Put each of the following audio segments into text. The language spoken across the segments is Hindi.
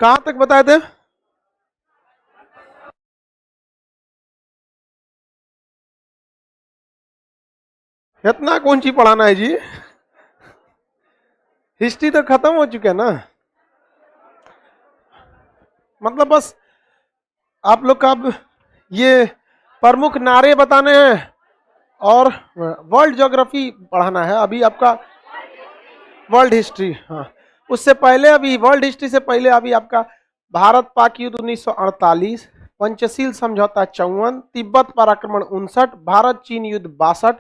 कहां तक बताए थे? इतना कौन सी पढ़ाना है जी? हिस्ट्री तो खत्म हो चुका है ना। मतलब बस आप लोग का अब ये प्रमुख नारे बताने हैं और वर्ल्ड ज्योग्राफी पढ़ाना है अभी आपका। वर्ल्ड हिस्ट्री, हाँ। उससे पहले अभी वर्ल्ड हिस्ट्री से पहले अभी आपका भारत पाक युद्ध 1948, पंचशील समझौता 54, तिब्बत पर आक्रमण 59, भारत चीन युद्ध 62,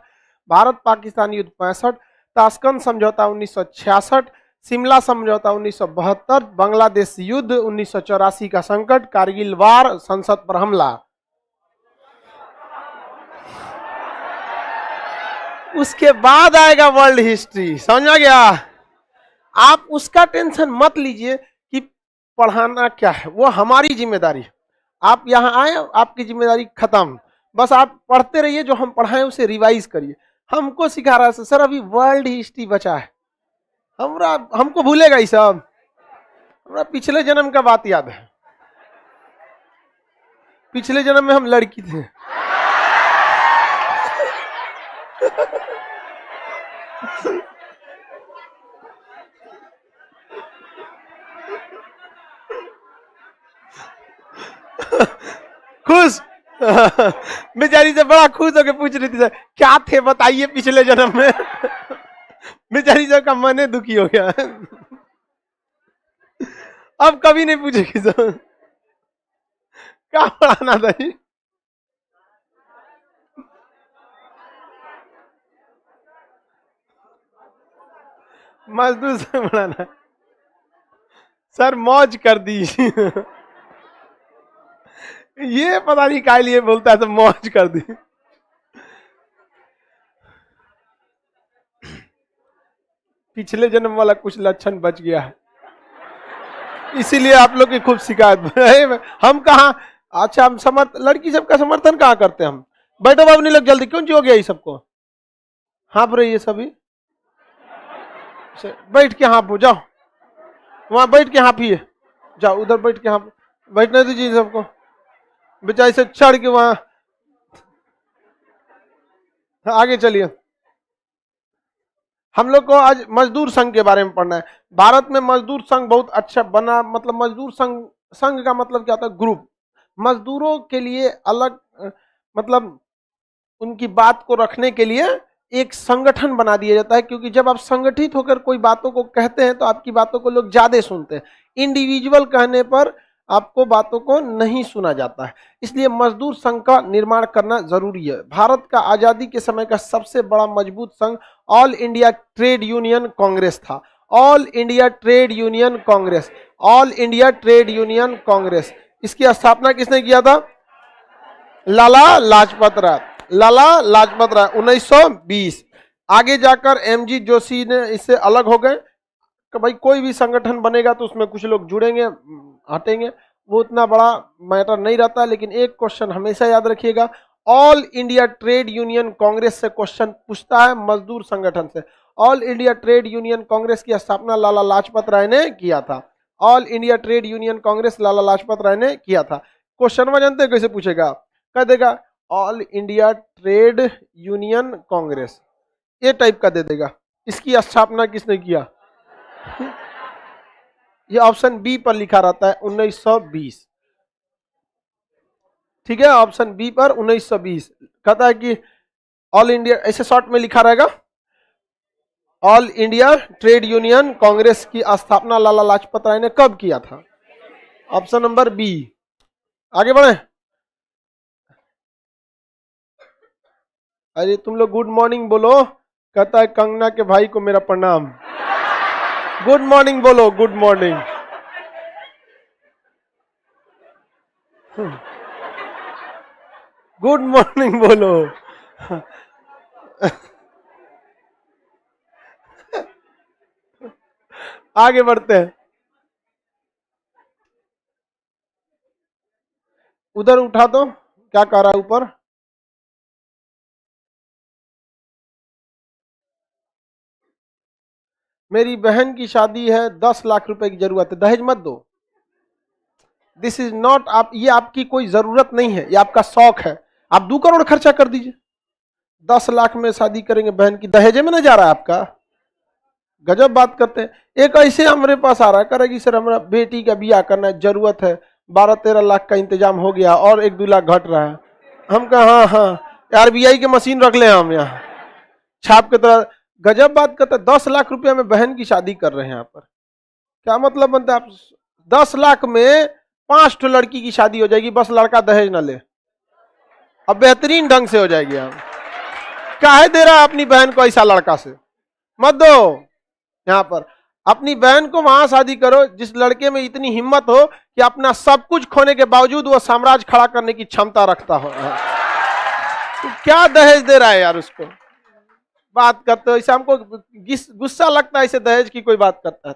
भारत पाकिस्तान युद्ध 65, ताशकंद समझौता 1966, शिमला समझौता 1972, बांग्लादेश युद्ध 1984 का संकट, कारगिल वार, संसद पर हमला। उसके बाद आएगा वर्ल्ड हिस्ट्री, समझ गया? आप उसका टेंशन मत लीजिए कि पढ़ाना क्या है, वो हमारी जिम्मेदारी है। आप यहाँ आए, आपकी जिम्मेदारी खत्म। बस आप पढ़ते रहिए, जो हम पढ़ाएं उसे रिवाइज करिए। हमको सिखा रहा है सर, अभी वर्ल्ड हिस्ट्री बचा है। हमको भूलेगा ये सब? हमरा पिछले जन्म का बात याद है। पिछले जन्म में हम लड़की थे। खुश। बेचारी से बड़ा खुश होकर पूछ रही थी, सर क्या थे बताइए पिछले जन्म में। बेचारी सब का मन दुखी हो गया। अब कभी नहीं पूछेगी सर क्या पढ़ाना था जी? मजदूर से पढ़ाना सर, मौज कर दी। ये पता नहीं काय लिए बोलता है तो मौज कर दी। पिछले जन्म वाला कुछ लक्षण बच गया है, इसीलिए आप लोग की खूब शिकायत। हम कहा, अच्छा हम लड़की सबका समर्थन कहाँ करते हैं हम? बैठो बाबू, नहीं लग जल्दी, क्यों हो गया ये सबको? हाँप रही है सभी, बैठ के हाँपो, जाओ वहां बैठ के हाँपिए, जाओ उधर बैठ के हाँप। बैठने दीजिए सबको, बेचारी से चढ़ के वहां। आगे चलिए। हम लोग को आज मजदूर संघ के बारे में पढ़ना है। भारत में मजदूर संघ बहुत अच्छा बना। मतलब मजदूर संघ, संघ का मतलब क्या होता है? ग्रुप। मजदूरों के लिए अलग, मतलब उनकी बात को रखने के लिए एक संगठन बना दिया जाता है, क्योंकि जब आप संगठित होकर कोई बातों को कहते हैं तो आपकी बातों को लोग ज्यादा सुनते हैं। इंडिविजुअल कहने पर आपको बातों को नहीं सुना जाता है, इसलिए मजदूर संघ का निर्माण करना जरूरी है। भारत का आजादी के समय का सबसे बड़ा मजबूत संघ All India Trade Union Congress था। All India Trade Union Congress, All India Trade Union Congress. इसकी स्थापना किसने किया था? लाला लाजपत राय। लाला लाजपत राय 1920। आगे जाकर एमजी जोशी ने इससे अलग हो गए कि भाई कोई भी संगठन बनेगा तो उसमें कुछ लोग जुड़ेंगे, हटेंगे, वो उतना बड़ा मैटर नहीं रहता। लेकिन एक क्वेश्चन हमेशा याद रखिएगा, All India Trade Union Congress से क्वेश्चन पूछता है, मजदूर संगठन से। All India Trade Union Congress की स्थापना लाला लाजपत राय ने किया था। All India Trade Union Congress Lala Lajpat Rai ने किया था। क्वेश्चन जानते हैं कैसे पूछेगा? कह देगा all India Trade Union Congress, ये टाइप का दे देगा। इसकी स्थापना किसने किया? ये ऑप्शन बी पर लिखा रहता है 1920। ठीक है, ऑप्शन बी पर 1920 कहता है कि ऑल इंडिया, ऐसे शॉर्ट में लिखा रहेगा, All India Trade Union Congress की स्थापना लाला लाजपत राय ने कब किया था? Option number B. आगे बढ़े। अरे तुम लोग गुड मॉर्निंग बोलो। कहता है कंगना के भाई को मेरा प्रणाम। गुड मॉर्निंग बोलो, गुड मॉर्निंग। गुड मॉर्निंग बोलो। आगे बढ़ते हैं। उधर उठा दो, क्या कह रहा है ऊपर? मेरी बहन की शादी है, 10 लाख रुपए की जरूरत है, दहेज मत दो। दिस इज नॉट, आप ये आपकी कोई जरूरत नहीं है, ये आपका शौक है। आप 2 करोड़ खर्चा कर दीजिए, 10 लाख में शादी करेंगे बहन की, दहेजे में ना जा रहा है आपका। गजब बात करते हैं। एक ऐसे हमारे पास आ रहा है, करेगी सर हमारा बेटी का ब्याह करना है, जरूरत है, 12-13 लाख का इंतजाम हो गया और 1-2 लाख घट रहा है। हम कहा हाँ हाँ RBI के मशीन रख ले हम यहाँ छाप के तरह। गजब बात करते हैं, 10 लाख रुपया में बहन की शादी कर रहे हैं यहाँ पर। क्या मतलब बनता है? आप 10 लाख में 5 ठो लड़की की शादी हो जाएगी, बस लड़का दहेज ना ले, अब बेहतरीन ढंग से हो जाएगी। हम काहे दे रहा है अपनी बहन को ऐसा लड़का से? मत दो। यहाँ पर अपनी बहन को वहां शादी करो जिस लड़के में इतनी हिम्मत हो कि अपना सब कुछ खोने के बावजूद वो साम्राज्य खड़ा करने की क्षमता रखता हो। तो क्या दहेज दे रहा है यार उसको? बात करते हो ऐसे, हमको गुस्सा लगता है ऐसे दहेज की कोई बात करता है।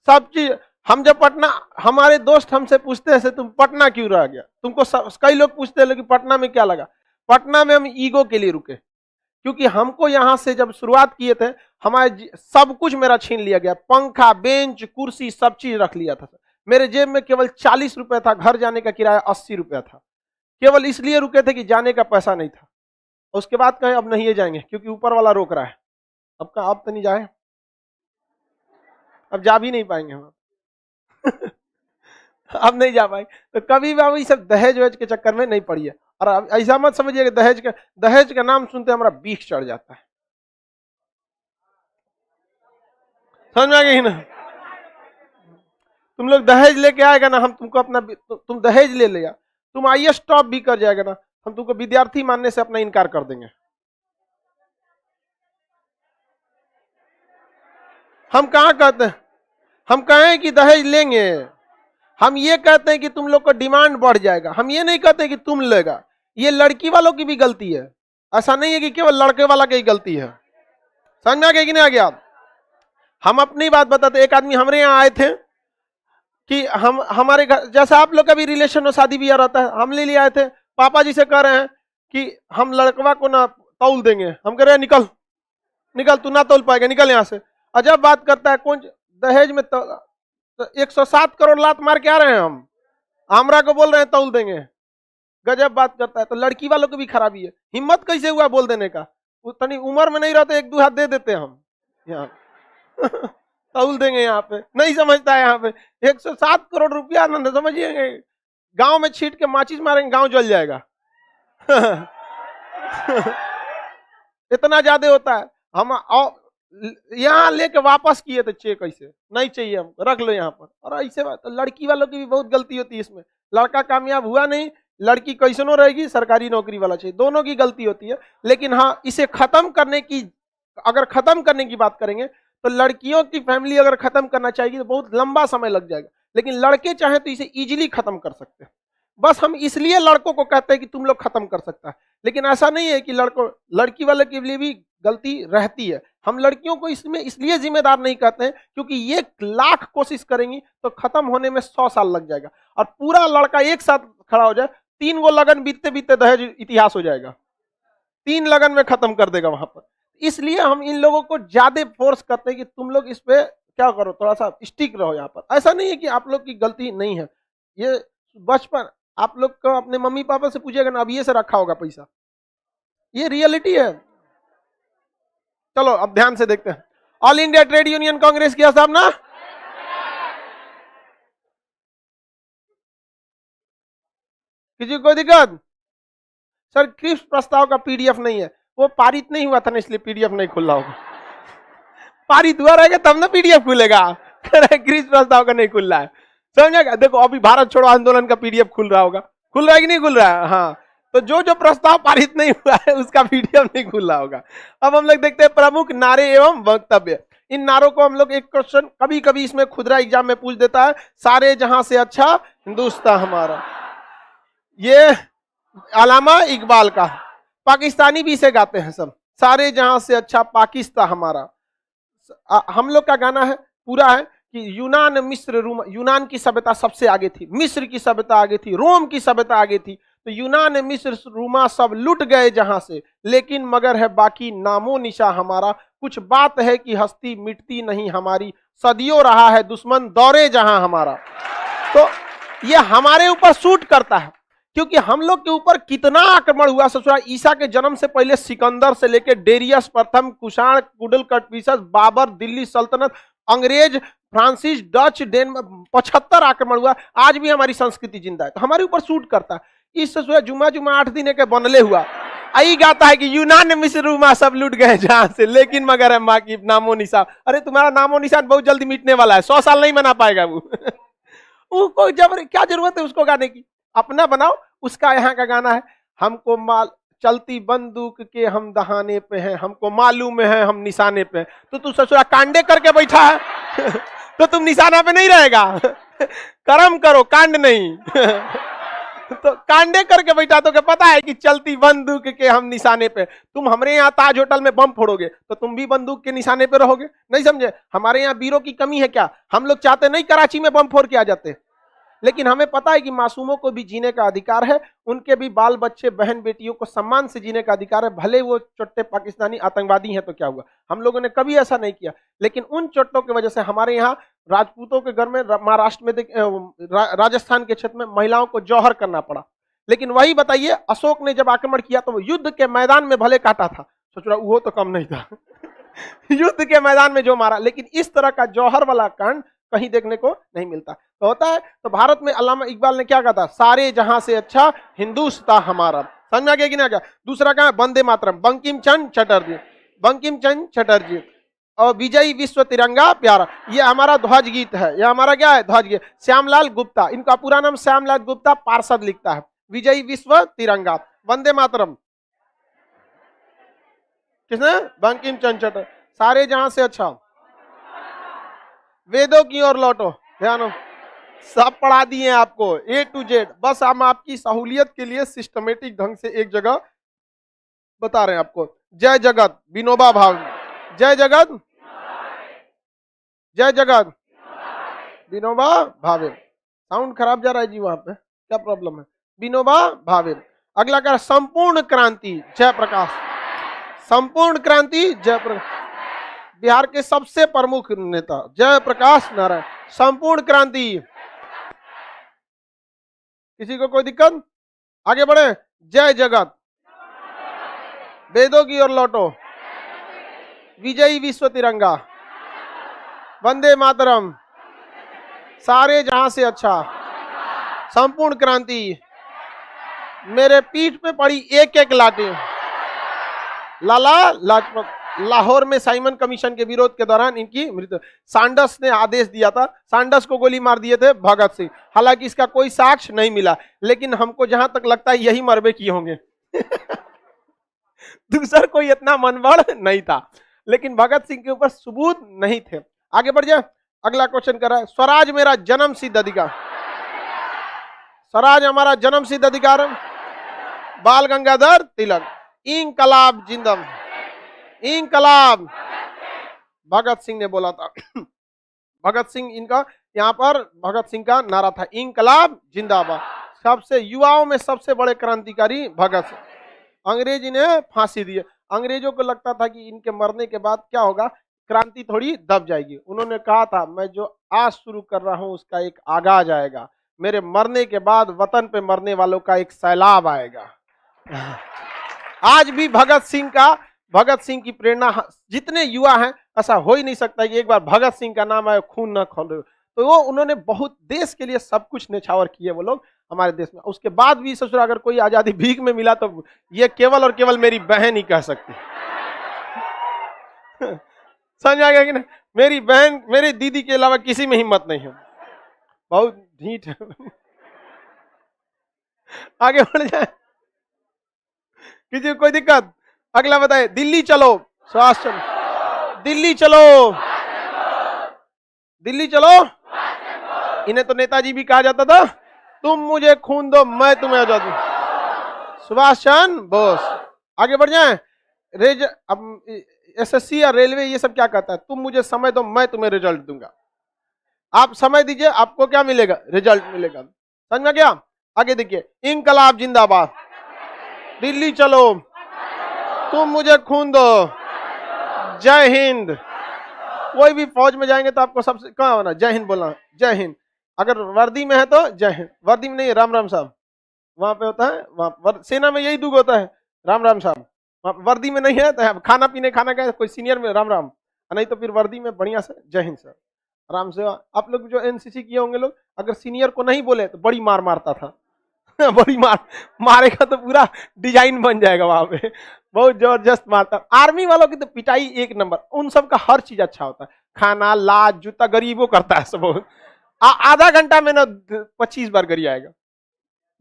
सब चीज हम जब पटना, हमारे दोस्त हमसे पूछते हैं तुम पटना क्यों रह गया, तुमको कई लोग पूछते हैं कि पटना में क्या लगा। पटना में हम ईगो के लिए रुके, क्योंकि हमको यहां से जब शुरुआत किए थे हमारे सब कुछ मेरा छीन लिया गया, पंखा बेंच कुर्सी सब चीज रख लिया था। मेरे जेब में केवल 40 रुपए था, घर जाने का किराया 80 रुपया था, केवल इसलिए रुके थे कि जाने का पैसा नहीं था। उसके बाद कहे अब नहीं जाएंगे क्योंकि ऊपर वाला रोक रहा है। अब कहा अब तो नहीं जाए, अब जा भी नहीं पाएंगे हम अब नहीं जा पाएंगे। तो कभी भी आप सब दहेज वहेज के चक्कर में नहीं पड़िए। और ऐसा मत समझिए कि दहेज का नाम सुनते हमारा बीख चढ़ जाता है। समझ में आ गई ना? तुम लोग दहेज लेके आएगा ना, हम तुमको अपना तुम दहेज ले लेगा, तुम IAS टॉप भी कर जाएगा ना, हम तुमको विद्यार्थी मानने से अपना इनकार कर देंगे। हम कहां कहते हैं, हम कहें कि दहेज लेंगे, हम ये कहते हैं कि तुम लोग का डिमांड बढ़ जाएगा। हम ये नहीं कहते कि तुम लेगा, ये लड़की वालों की भी गलती है। ऐसा नहीं है कि केवल लड़के वाला की गलती है। समझ में आ गया कि नहीं आ गया? हम अपनी बात बताते। एक आदमी हमारे यहाँ आए थे कि हम हमारे घर जैसा आप लोग का भी रिलेशन और शादी ब्याह रहता है, हम ले लिए आए थे। पापा जी से कह रहे हैं कि हम लड़कवा को ना तौल देंगे। हम कह रहे हैं निकल निकल, तू ना तौल पाएगा, निकल यहाँ से। अजब बात करता है, कौन दहेज में तो 107 करोड़ लात मार के आ रहे हैं हम, हमरा को बोल रहे हैं तौल देंगे। गजब बात करता है। तो लड़की वालों की भी खराबी है। हिम्मत कैसे हुआ बोल देने का? उतनी उम्र में नहीं रहते, 1-2 हाथ दे देते हम यहाँ तौल देंगे। यहाँ पे नहीं समझता है, यहाँ पे 107 करोड़ रुपया न समझिए, गांव में छीट के माचिस मारेंगे गांव जल जाएगा इतना ज्यादा होता है। हम यहाँ लेके वापस किए थे चेक, ऐसे नहीं चाहिए हमको, रख लो यहाँ पर। और ऐसे बात, तो लड़की वालों की भी बहुत गलती होती है इसमें। लड़का कामयाब हुआ नहीं, लड़की कैसनो रहेगी, सरकारी नौकरी वाला चाहिए, दोनों की गलती होती है। लेकिन हाँ, इसे खत्म करने की, अगर खत्म करने की बात करेंगे तो लड़कियों की फैमिली अगर खत्म करना चाहेगी तो बहुत लंबा समय लग जाएगा। लेकिन लड़के चाहे तो इसे इजीली खत्म कर सकते हैं। बस हम इसलिए लड़कों को कहते हैं कि तुम लोग खत्म कर सकता है, लेकिन ऐसा नहीं है कि लड़की वाले के लिए भी गलती रहती है। हम लड़कियों को इसमें इसलिए जिम्मेदार नहीं कहते हैं क्योंकि ये लाख कोशिश करेंगी तो खत्म होने में 100 साल लग जाएगा। और पूरा लड़का एक साथ खड़ा हो जाए, 3 गो लगन बीतते बीतते दहेज इतिहास हो जाएगा, 3 लगन में खत्म कर देगा वहां पर। इसलिए हम इन लोगों को ज्यादा फोर्स करते हैं कि तुम लोग इस पे क्या करो, थोड़ा सा स्टिक रहो यहाँ पर। ऐसा नहीं है कि आप लोग की गलती नहीं है, ये बचपन आप लोग को अपने मम्मी पापा से पूछेगा ना, अब ये से रखा होगा पैसा, ये रियलिटी है। चलो अब ध्यान से देखते हैं। All India Trade Union Congress किया साहब ना, किसी को कोई दिक्कत? सर क्रिप्स प्रस्ताव का PDF नहीं है, वो पारित नहीं हुआ था ना, इसलिए PDF नहीं खुल रहा होगा। पारित हुआ रहेगा तब ना PDF खुलेगा। क्रिप्स प्रस्ताव का नहीं खुल रहा है, समझेगा? देखो अभी भारत छोड़ो आंदोलन का PDF खुल रहा होगा, खुल रहा है कि नहीं खुल रहा है? हाँ, तो जो प्रस्ताव पारित नहीं हुआ है उसका PDF नहीं खुल रहा होगा। अब हम लोग देखते हैं प्रमुख नारे एवं वक्तव्य। इन नारों को हम लोग एक क्वेश्चन कभी कभी इसमें खुदरा एग्जाम में पूछ देता है, सारे जहां से अच्छा हिंदुस्तान हमारा, ये अलामा इकबाल का। पाकिस्तानी भी इसे गाते हैं सब, सारे जहां से अच्छा पाकिस्तान हमारा। हम लोग का गाना है पूरा है कि यूनान मिस्र रोम, यूनान की सभ्यता सबसे आगे थी, मिस्र की सभ्यता आगे थी, रोम की सभ्यता आगे थी। तो यूनान मिस्र रोमा सब लुट गए जहां से, लेकिन मगर है बाकी नामो निशा हमारा। कुछ बात है कि हस्ती मिटती नहीं हमारी, सदियों रहा है दुश्मन दौरे जहां हमारा। तो ये हमारे ऊपर सूट करता है, क्योंकि हम लोग के ऊपर कितना आक्रमण हुआ। ससुरा ईसा के जन्म से पहले सिकंदर से लेकर डेरियस प्रथम, कुषाण, कुडल, कटपीसस, बाबर, दिल्ली सल्तनत, अंग्रेज, फ्रांसिस, डच, डेनमार्क, 75 आक्रमण हुआ। आज भी हमारी संस्कृति जिंदा है, तो हमारे ऊपर सूट करता है। इस ससुरा जुमा जुमा 8 दिन के बनले हुआ आई गाता है कि यूनान मिस्र रोमा सब लूट गए जहां से, लेकिन मगर है माँ की नामो निशान। अरे तुम्हारा नामो निशान बहुत जल्दी मिटने वाला है, 100 साल नहीं मना पाएगा वो। उसको जब क्या जरूरत है उसको गाने की, अपना बनाओ। उसका यहाँ का गाना है, हमको माल चलती बंदूक के हम दहाने पे हैं, हमको मालूम है हम निशाने पे हैं। तो तू ससुरा कांडे करके बैठा है तो तुम निशाना पे नहीं रहेगा। कर्म करो, कांड नहीं। तो कांडे करके बैठा तो क्या पता है कि चलती बंदूक के हम निशाने पे। तुम हमारे यहाँ ताज होटल में बम फोड़ोगे तो तुम भी बंदूक के निशाने पे रहोगे, नहीं समझे। हमारे यहाँ वीरों की कमी है क्या? हम लोग चाहते नहीं कराची में बम फोड़ के आ जाते, लेकिन हमें पता है कि मासूमों को भी जीने का अधिकार है, उनके भी बाल बच्चे बहन बेटियों को सम्मान से जीने का अधिकार है। भले वो चोट्टे पाकिस्तानी आतंकवादी हैं तो क्या हुआ, हम लोगों ने कभी ऐसा नहीं किया। लेकिन उन चोटों की वजह से हमारे यहाँ राजपूतों के घर में, महाराष्ट्र में, राजस्थान के क्षेत्र में महिलाओं को जौहर करना पड़ा। लेकिन वही बताइए, अशोक ने जब आक्रमण किया तो वो युद्ध के मैदान में भले काटा था, सोच रहा वो तो कम नहीं था। युद्ध के मैदान में जो मारा, लेकिन इस तरह का जौहर वाला कांड कहीं देखने को नहीं मिलता। तो होता है, तो भारत में अल्लामा इकबाल ने क्या कहा था, सारे जहां से अच्छा हिंदुस्तान हमारा। समझ में आ गया कि ना? क्या दूसरा कहा, वंदे मातरम, बंकिम चंद्र चटर्जी, बंकिम चंद्र चटर्जी। और विजयी विश्व तिरंगा प्यारा, ये हमारा ध्वज गीत है, ये हमारा क्या है, ध्वज गीत। श्यामलाल गुप्ता, इनका पूरा नाम श्यामलाल गुप्ता पार्षद लिखता है। विजयी विश्व तिरंगा, वंदे मातरम किसने? बंकिम चंद्र चटर्जी। सारे जहां से अच्छा, वेदों की ओर लौटो, ध्यान, सब पढ़ा दिए आपको A to Z। बस हम आपकी सहूलियत के लिए सिस्टमेटिक ढंग से एक जगह बता रहे हैं आपको। जय जगत विनोबा भावे, जय जगत, जय जगत विनोबा भावे। साउंड खराब जा रहा है जी, वहां पे क्या प्रॉब्लम है? विनोबा भावे। अगला कर, संपूर्ण क्रांति जयप्रकाश, संपूर्ण क्रांति जयप्रकाश, बिहार के सबसे प्रमुख नेता जयप्रकाश नारायण। संपूर्ण क्रांति, किसी को कोई दिक्कत? आगे बढ़े। जय जगत, वेदों की ओर लौटो, विजयी विश्व तिरंगा, वंदे मातरम, सारे जहां से अच्छा, संपूर्ण क्रांति, मेरे पीठ पे पड़ी एक एक लाठी। लाला लाजपत, लाहौर में साइमन कमीशन के विरोध के दौरान इनकी मृत्यु। सांडस ने आदेश दिया था, सांडस को गोली मार दिए थे भगत सिंह। हालांकि इसका कोई साक्ष्य नहीं मिला, लेकिन हमको जहां तक लगता है यही मरबे किए होंगे। दूसरा कोई इतना मनबड़ नहीं था, लेकिन भगत सिंह के ऊपर सबूत नहीं थे। आगे बढ़ जाए, अगला क्वेश्चन कर रहा है, स्वराज मेरा जन्म सिद्ध अधिकार, स्वराज हमारा जन्म सिद्ध अधिकार है। बाल गंगाधर तिलक। इंकलाब जिंदाबाद, इंकलाब भगत सिंह ने बोला था। भगत सिंह, इनका यहाँ पर भगत सिंह का नारा था, इंकलाब जिंदाबाद। सबसे युवाओं में सबसे बड़े क्रांतिकारी भगत सिंह। अंग्रेज इन्हें फांसी दी। अंग्रेजों को लगता था कि इनके मरने के बाद क्या होगा, क्रांति थोड़ी दब जाएगी। उन्होंने कहा था, मैं जो आज शुरू कर रहा हूं उसका एक आगाज आएगा, मेरे मरने के बाद वतन पे मरने वालों का एक सैलाब आएगा। आज भी भगत सिंह की प्रेरणा, जितने युवा हैं, ऐसा हो ही नहीं सकता कि एक बार भगत सिंह का नाम आए खून न खोले। तो वो उन्होंने बहुत देश के लिए सब कुछ न्यौछावर किए वो लोग हमारे देश में। उसके बाद भी ससुर अगर कोई आजादी भीख में मिला तो ये केवल और केवल मेरी बहन ही कह सकती। समझ आ गया कि नहीं? मेरी बहन, मेरी दीदी के अलावा किसी में हिम्मत नहीं है, बहुत ढीठ है। आगे बढ़ जाए, किसी को कोई दिक्कत? अगला बताए, दिल्ली चलो, स्वास्थ्य, दिल्ली चलो, दिल्ली चलो। इन्हें तो नेताजी भी कहा जाता था, तुम मुझे खून दो मैं तुम्हें आजादी, सुभाष चंद्र बोस। आगे बढ़ जाए, अब एसएससी या रेलवे ये सब क्या कहता है, तुम मुझे समय दो मैं तुम्हें रिजल्ट दूंगा। आप समय दीजिए, आपको क्या मिलेगा, रिजल्ट मिलेगा। समझ में गया? आगे देखिए, इंकलाब जिंदाबाद, दिल्ली चलो, तुम मुझे खून दो, जय हिंद। कोई भी फौज में जाएंगे तो आपको सबसे कहाँ होना, जय हिंद बोलना, जय हिंद। अगर वर्दी में है तो जय हिंद, वर्दी में नहीं है राम राम साहब, वहां पे होता है, वहां सेना में यही दुग होता है राम राम साहब, वर्दी में नहीं है तो खाना पीने खाना का कोई सीनियर में राम राम, नहीं तो फिर वर्दी में बढ़िया से जय हिंद सर, आराम से। आप लोग जो एनसीसी किए होंगे लोग, अगर सीनियर को नहीं बोले तो बड़ी मार मारता था बड़ी मार मारेगा तो पूरा डिजाइन बन जाएगा वहां पे, बहुत जबरदस्त मारता। आर्मी वालों की तो पिटाई एक नंबर, उन सब का हर चीज अच्छा होता है, खाना लाज जूता गरीबों करता है सब। आधा घंटा में ना 25 बार गरी आएगा,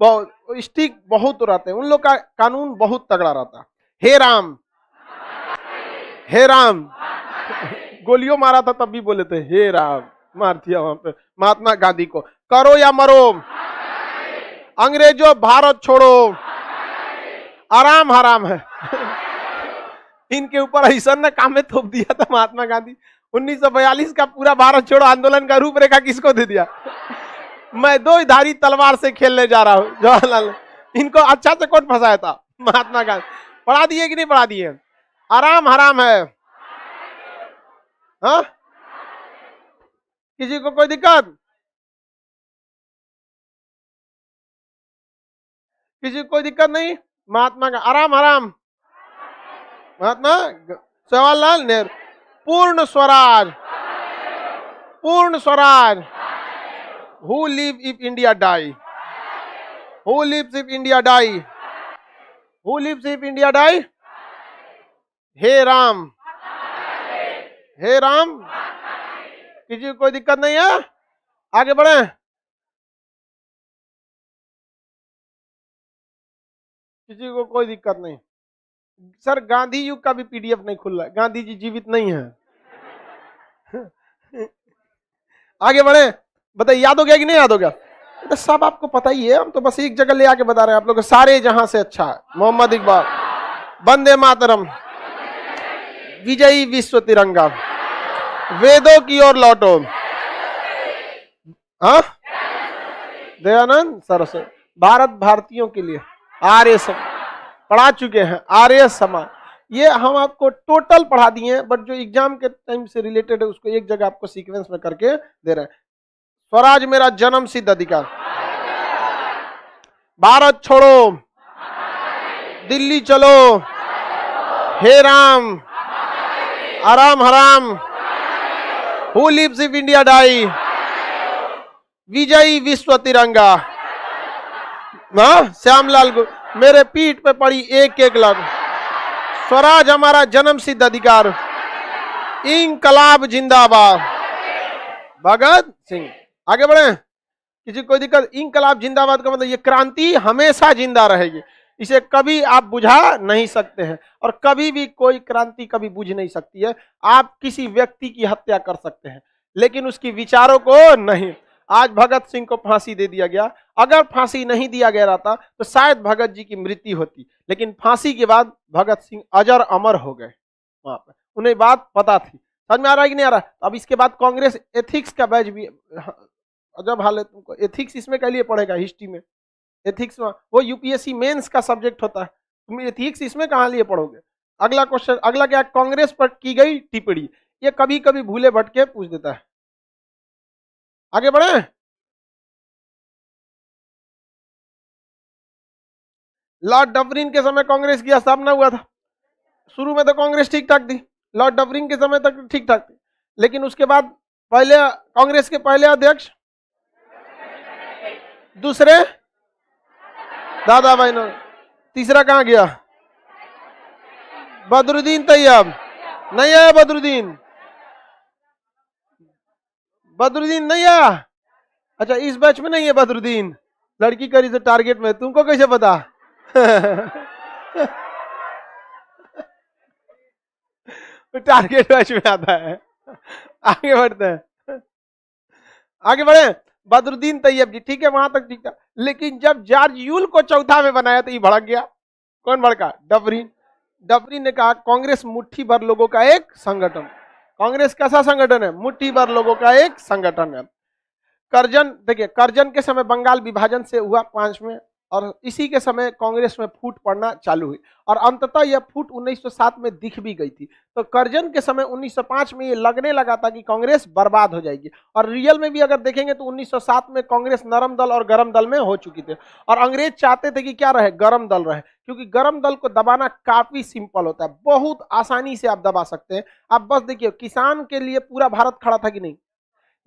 बहुत स्टिक बहुत रहते हैं उन लोग का, कानून बहुत तगड़ा रहता है। हे राम गोलियों मारा था तब भी बोले थे हे राम, मार दिया वहां पे महात्मा गांधी को। करो या मरो, अंग्रेजों भारत छोड़ो, आराम हराम है इनके ऊपर ऐसा न काम में थोप दिया था महात्मा गांधी। 1942 का पूरा भारत छोड़ो आंदोलन का रूपरेखा किसको दे दिया मैं 2 धारी तलवार से खेलने जा रहा हूं जवाहरलाल, इनको अच्छा से कौन फंसाया था महात्मा गांधी। पढ़ा दिए कि नहीं पढ़ा दिए? आराम हराम है। हाँ, किसी को कोई दिक्कत? किसी को कोई दिक्कत नहीं? महात्मा का आराम हराम, महात्मा जवाहरलाल नेहरू। पूर्ण स्वराज, पूर्ण Swaraj. Who live if India die? Who lives if India die? Who lives if India die? हे राम, हे राम। किसी को कोई दिक्कत नहीं है? आगे बढ़े। किसी को कोई दिक्कत नहीं? सर गांधी युग का भी पीडीएफ नहीं खुल रहा है, गांधी जी जीवित नहीं है आगे बढ़े। बताइए याद हो गया कि नहीं याद हो गया? तो सब आपको पता ही है, हम तो बस एक जगह ले आके बता रहे हैं आप लोग। सारे जहां से अच्छा है, मोहम्मद इकबाल, वंदे मातरम, विजयी विश्व तिरंगा, वेदों की ओर लौटो, हाँ, दयानंद सरस्वती, भारत भारतीयों के लिए, आर्य समाज पढ़ा चुके हैं, आर्य समाज। ये हम आपको टोटल पढ़ा दिए हैं, बट जो एग्जाम के टाइम से रिलेटेड है उसको एक जगह आपको सीक्वेंस में करके दे रहे हैं। स्वराज मेरा जन्म सिद्ध अधिकार, भारत छोड़ो, दिल्ली चलो, हे राम, आराम हराम, who lives if India die, विजयी विश्व तिरंगा, श्यामलाल मेरे पीठ पे पड़ी एक एक लग, स्वराज हमारा जन्म सिद्ध अधिकार, इंकलाब जिंदाबाद, भगत सिंह। आगे बढ़े। किसी कोई दिक्कत? इंकलाब जिंदाबाद का मतलब ये क्रांति हमेशा जिंदा रहेगी, इसे कभी आप बुझा नहीं सकते हैं, और कभी भी कोई क्रांति कभी बुझ नहीं सकती है। आप किसी व्यक्ति की हत्या कर सकते हैं लेकिन उसकी विचारों को नहीं। आज भगत सिंह को फांसी दे दिया गया, अगर फांसी नहीं दिया गया रहता तो शायद भगत जी की मृत्यु होती, लेकिन फांसी के बाद भगत सिंह अजर अमर हो गए। वहां पर उन्हें बात पता थी। समझ में आ रहा है कि नहीं आ रहा? अब इसके बाद कांग्रेस एथिक्स का बैच भी, अजब हाल है तुमको। एथिक्स इसमें के लिए पढ़ेगा हिस्ट्री में, एथिक्स में वो यूपीएससी मेंस का सब्जेक्ट होता है, तुम एथिक्स इसमें कहां लिए पढ़ोगे? अगला क्वेश्चन, अगला क्या? कांग्रेस पर की गई टिप्पणी। ये कभी कभी भूले भटके पूछ देता है। आगे बढ़े। लॉर्ड डफरिन के समय कांग्रेस की स्थापना हुआ था। शुरू में तो कांग्रेस ठीक ठाक थी, लॉर्ड डफरिन के समय तक ठीक ठाक थी, लेकिन उसके बाद पहले कांग्रेस के पहले अध्यक्ष, दूसरे दादा भाई ने, तीसरा कहां गया? बदरुद्दीन तैयब। नहीं आया बदरुद्दीन, बदरुद्दीन नहीं आया। अच्छा इस बैच में नहीं है बदरुद्दीन, लड़की करी से टारगेट में, तुमको कैसे पता टारगेट बैच में आता है। आगे बढ़ते हैं, आगे बढ़े। बदरुद्दीन तैयब जी, ठीक है वहां तक ठीक था, लेकिन जब जॉर्ज यूल को चौथा में बनाया तो ये भड़क गया। कौन भड़का? डफरिन। डफरिन ने कहा कांग्रेस मुट्ठी भर लोगों का एक संगठन। कांग्रेस कैसा संगठन है? मुट्ठी भर लोगों का एक संगठन है। करजन, देखिए करजन के समय बंगाल विभाजन से हुआ 5 में, और इसी के समय कांग्रेस में फूट पड़ना चालू हुई और अंततः यह फूट 1907 में दिख भी गई थी। तो करजन के समय 1905 में ये लगने लगा था कि कांग्रेस बर्बाद हो जाएगी और रियल में भी अगर देखेंगे तो 1907 में कांग्रेस नरम दल और गरम दल में हो चुकी थी और अंग्रेज चाहते थे कि क्या रहे, गरम दल रहे, क्योंकि गरम दल को दबाना काफी सिंपल होता है, बहुत आसानी से आप दबा सकते हैं। आप बस देखिए किसान के लिए पूरा भारत खड़ा था कि नहीं,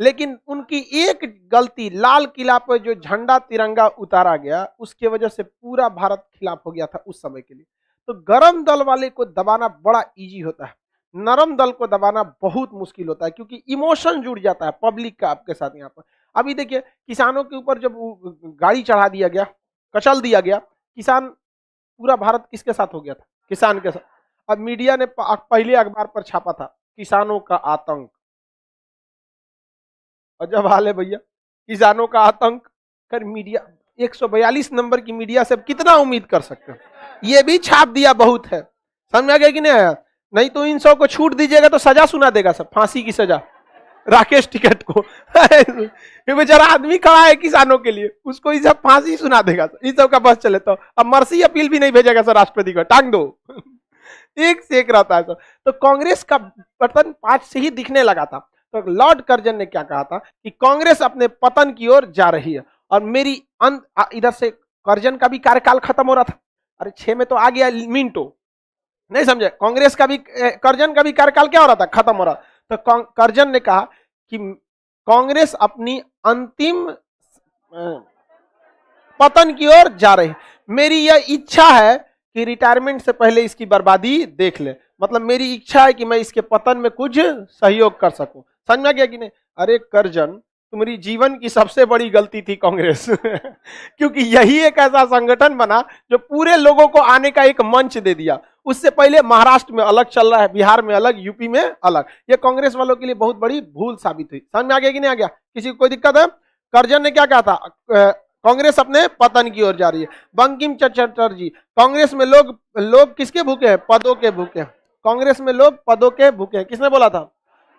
लेकिन उनकी एक गलती, लाल किला पर जो झंडा तिरंगा उतारा गया उसके वजह से पूरा भारत खिलाफ हो गया था उस समय के लिए। तो गरम दल वाले को दबाना बड़ा इजी होता है, नरम दल को दबाना बहुत मुश्किल होता है, क्योंकि इमोशन जुड़ जाता है पब्लिक का आपके साथ। यहाँ पर अभी देखिए किसानों के ऊपर जब गाड़ी चढ़ा दिया गया, कचल दिया गया, किसान, पूरा भारत किसके साथ हो गया था, किसान के साथ। अब मीडिया ने पहले अखबार पर छापा था किसानों का आतंक, और जब हाल है भैया किसानों का आतंक कर मीडिया 142 नंबर की मीडिया से कितना उम्मीद कर सकते हैं। ये भी छाप दिया बहुत है, समझ में आ गया कि नहीं आया? नहीं तो इन सब को छूट दीजिएगा तो सजा सुना देगा सब, फांसी की सजा राकेश टिकैत को। ये बेचारा आदमी खड़ा है किसानों के लिए, उसको ये सब फांसी सुना देगा, इन सब का बस चले तो अब मर्सी अपील भी नहीं भेजेगा सर राष्ट्रपति को, टांग दो। एक से एक रहता है सर। तो कांग्रेस का पतन 5 से ही दिखने लगा था। तो लॉर्ड कर्जन ने क्या कहा था कि कांग्रेस अपने पतन की ओर जा रही है और मेरी इधर से कर्जन का भी कार्यकाल खत्म हो रहा था, अरे 6 में तो आ गया मिंटो, नहीं समझे, कांग्रेस का भी, कर्जन का भी कार्यकाल क्या हो रहा था, खत्म हो रहा। तो कर्जन ने कहा कि कांग्रेस अपनी अंतिम पतन की ओर जा रही, मेरी यह इच्छा है कि रिटायरमेंट से पहले इसकी बर्बादी देख ले, मतलब मेरी इच्छा है कि मैं इसके पतन में कुछ सहयोग कर सकूं। समझ में गया कि नहीं? अरे कर्जन, तुम्हारी जीवन की सबसे बड़ी गलती थी कांग्रेस। क्योंकि यही एक ऐसा संगठन बना जो पूरे लोगों को आने का एक मंच दे दिया। उससे पहले महाराष्ट्र में अलग चल रहा है, बिहार में अलग, यूपी में अलग, ये कांग्रेस वालों के लिए बहुत बड़ी भूल साबित हुई। समझ में आ गया कि नहीं आ गया? किसी को कोई दिक्कत है? कर्जन ने क्या कहा था, कांग्रेस अपने पतन की ओर जा रही है। बंकिम चटर्जी, कांग्रेस में लोग किसके भूखे हैं, पदों के भूखे हैं, कांग्रेस में लोग पदों के भूखे हैं। किसने बोला था?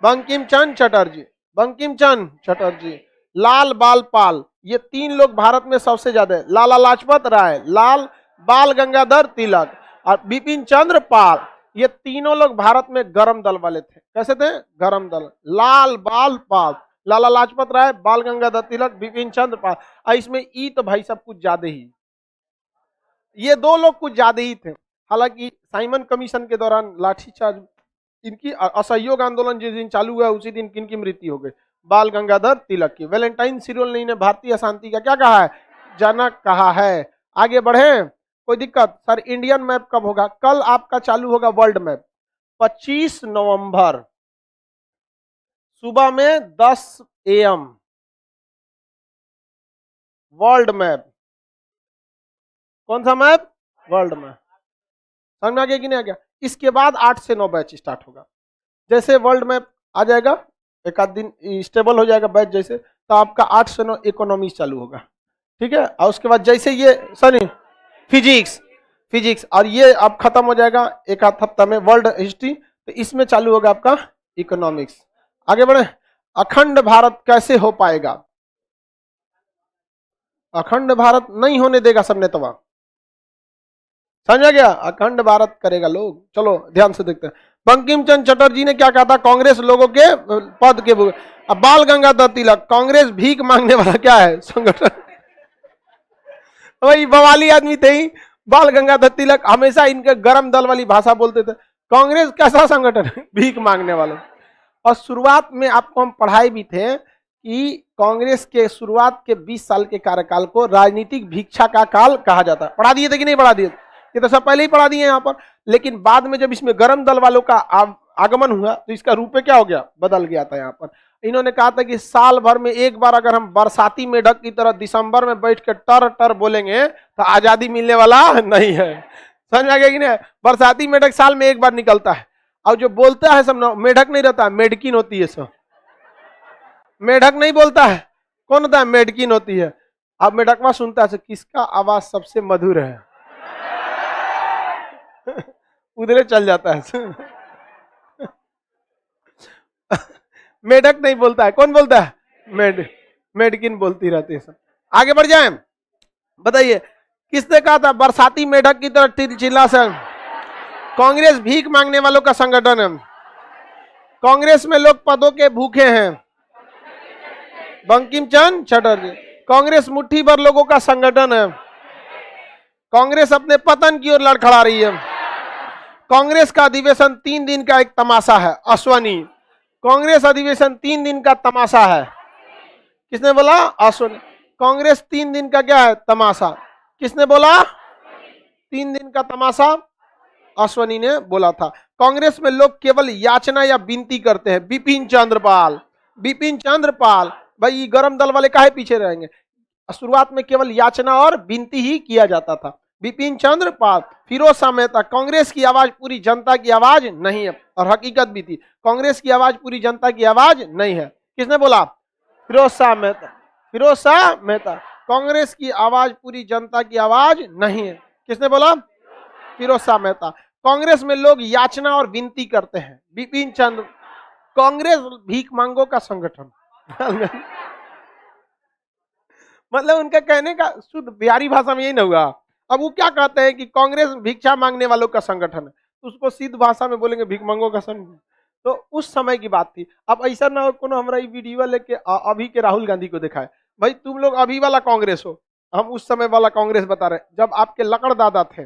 बंकिम चंद्र चटर्जी, बंकिम चंद्र चटर्जी। लाल बाल पाल, ये 3 लोग भारत में सबसे ज्यादा है, लाला लाजपत राय, लाल बाल गंगाधर तिलक और बिपिन चंद्र पाल, ये तीनों लोग भारत में गरम दल वाले थे। कैसे थे? गरम दल। लाल बाल पाल, लाला लाजपत राय, बाल गंगाधर तिलक, बिपिन चंद्र पाल। और इसमें ई तो भाई सब कुछ ज्यादा ही, ये 2 लोग कुछ ज्यादा ही थे। हालांकि साइमन कमीशन के दौरान लाठीचार्ज, इनकी असहयोग आंदोलन जिस दिन चालू हुआ उसी दिन किनकी मृत्यु हो गई? बाल गंगाधर तिलक की। वैलेंटाइन सिरोलनी ने भारतीय शांति का क्या कहा है? जनक कहा है। आगे बढ़े, कोई दिक्कत? सर इंडियन मैप कब होगा? कल आपका चालू होगा वर्ल्ड मैप, 25 नवंबर सुबह में 10 AM वर्ल्ड मैप। कौन सा मैप? World map. समझ में आ गया कि नहीं आ गया? इसके बाद 8 से 9 बैच स्टार्ट होगा। जैसे वर्ल्ड मैप आ जाएगा, एक आध दिन स्टेबल हो जाएगा बैच जैसे, तो आपका 8 से 9 इकोनॉमिक्स चालू होगा, ठीक है। और उसके बाद जैसे ये सॉरी फिजिक्स और ये अब खत्म हो जाएगा एक आध हफ्ता में वर्ल्ड हिस्ट्री, तो इसमें चालू होगा आपका इकोनॉमिक्स। आगे बढ़े, अखंड भारत कैसे हो पाएगा? अखंड भारत नहीं होने देगा सब नेतवा, समझा गया? अखंड भारत करेगा लोग। चलो ध्यान से देखते हैं। बंकिम चंद्र चटर्जी ने क्या कहा था? कांग्रेस लोगों के पद के भूखे। अब बाल गंगाधर तिलक, कांग्रेस भीख मांगने वाला क्या है संगठन? वही बवाली आदमी थे ही, बाल गंगाधर तिलक हमेशा इनके गरम दल वाली भाषा बोलते थे। कांग्रेस कैसा संगठन है? भीख मांगने वाला। और शुरुआत में आपको हम पढ़ाए भी थे कि कांग्रेस के शुरुआत के 20 साल के कार्यकाल को राजनीतिक भिक्षा का काल कहा जाता है। पढ़ा दिए थे कि नहीं पढ़ा दिए? ये तो सब पहले ही पढ़ा दिए यहाँ पर, लेकिन बाद में जब इसमें गरम दल वालों का आगमन हुआ तो इसका रूप क्या हो गया? बदल गया था। यहाँ पर इन्होंने कहा था कि साल भर में एक बार अगर हम बरसाती मेढक की तरह दिसंबर में बैठ के टर टर बोलेंगे तो आजादी मिलने वाला नहीं है। समझ में आ गया कि नहीं? बरसाती मेढक साल में एक बार निकलता है, और जो बोलता है सब मेढक नहीं रहता, मेढकिन होती है। सब मेढक नहीं बोलता है, कौन होता है? मेढकिन होती है। अब मेढकवा सुनता है किसका आवाज सबसे मधुर है, उधरे चल जाता है। मेढक नहीं बोलता है, कौन बोलता है? मेढकिन बोलती रहती है सब। आगे बढ़ जाए, बताइए किसने कहा था बरसाती मेढक की तरह चिल्ला संघ? कांग्रेस भीख मांगने वालों का संगठन है। कांग्रेस में लोग पदों के भूखे हैं। बंकिम चंद्र चटर्जी। कांग्रेस मुट्ठी भर लोगों का संगठन है। कांग्रेस अपने पतन की ओर लड़खड़ा रही है। कांग्रेस का अधिवेशन 3 दिन का एक तमाशा है। अश्वनी। कांग्रेस अधिवेशन 3 दिन का तमाशा है। किसने बोला? अश्वनी। कांग्रेस 3 दिन का क्या है? तमाशा। किसने बोला? 3 दिन का तमाशा अश्वनी ने बोला था। कांग्रेस में लोग केवल याचना या विनती करते हैं। बिपिन चंद्र पाल। बिपिन चंद्र पाल। भाई ये गरम दल वाले काहे पीछे रहेंगे? शुरुआत में केवल याचना और विनती ही किया जाता था। बिपिन चंद्र पाल। फिरोज शाह मेहता। कांग्रेस की आवाज पूरी जनता की आवाज नहीं है, और हकीकत भी थी, कांग्रेस की आवाज पूरी जनता की आवाज नहीं है। किसने बोला? फिरोज शाह मेहता। फिरोज शाह मेहता। कांग्रेस की आवाज पूरी जनता की आवाज नहीं है। किसने बोला? फिरोज शाह मेहता। कांग्रेस में लोग याचना और विनती करते हैं। बिपिन चंद्र। कांग्रेस भीख मांगों का संगठन। मतलब उनका कहने का शुद्ध बिहारी भाषा में यही ना हुआ। अब वो क्या कहते हैं कि कांग्रेस भिक्षा मांगने वालों का संगठन है, तो उसको सिद्ध भाषा में बोलेंगे भीख मांगों का संगठन। तो उस समय की बात थी। अब ऐसा ना हो कोनो हमारा वीडियो लेके अभी के राहुल गांधी को दिखाए, भाई तुम लोग अभी वाला कांग्रेस हो, हम उस समय वाला कांग्रेस बता रहे जब आपके लकड़ दादा थे,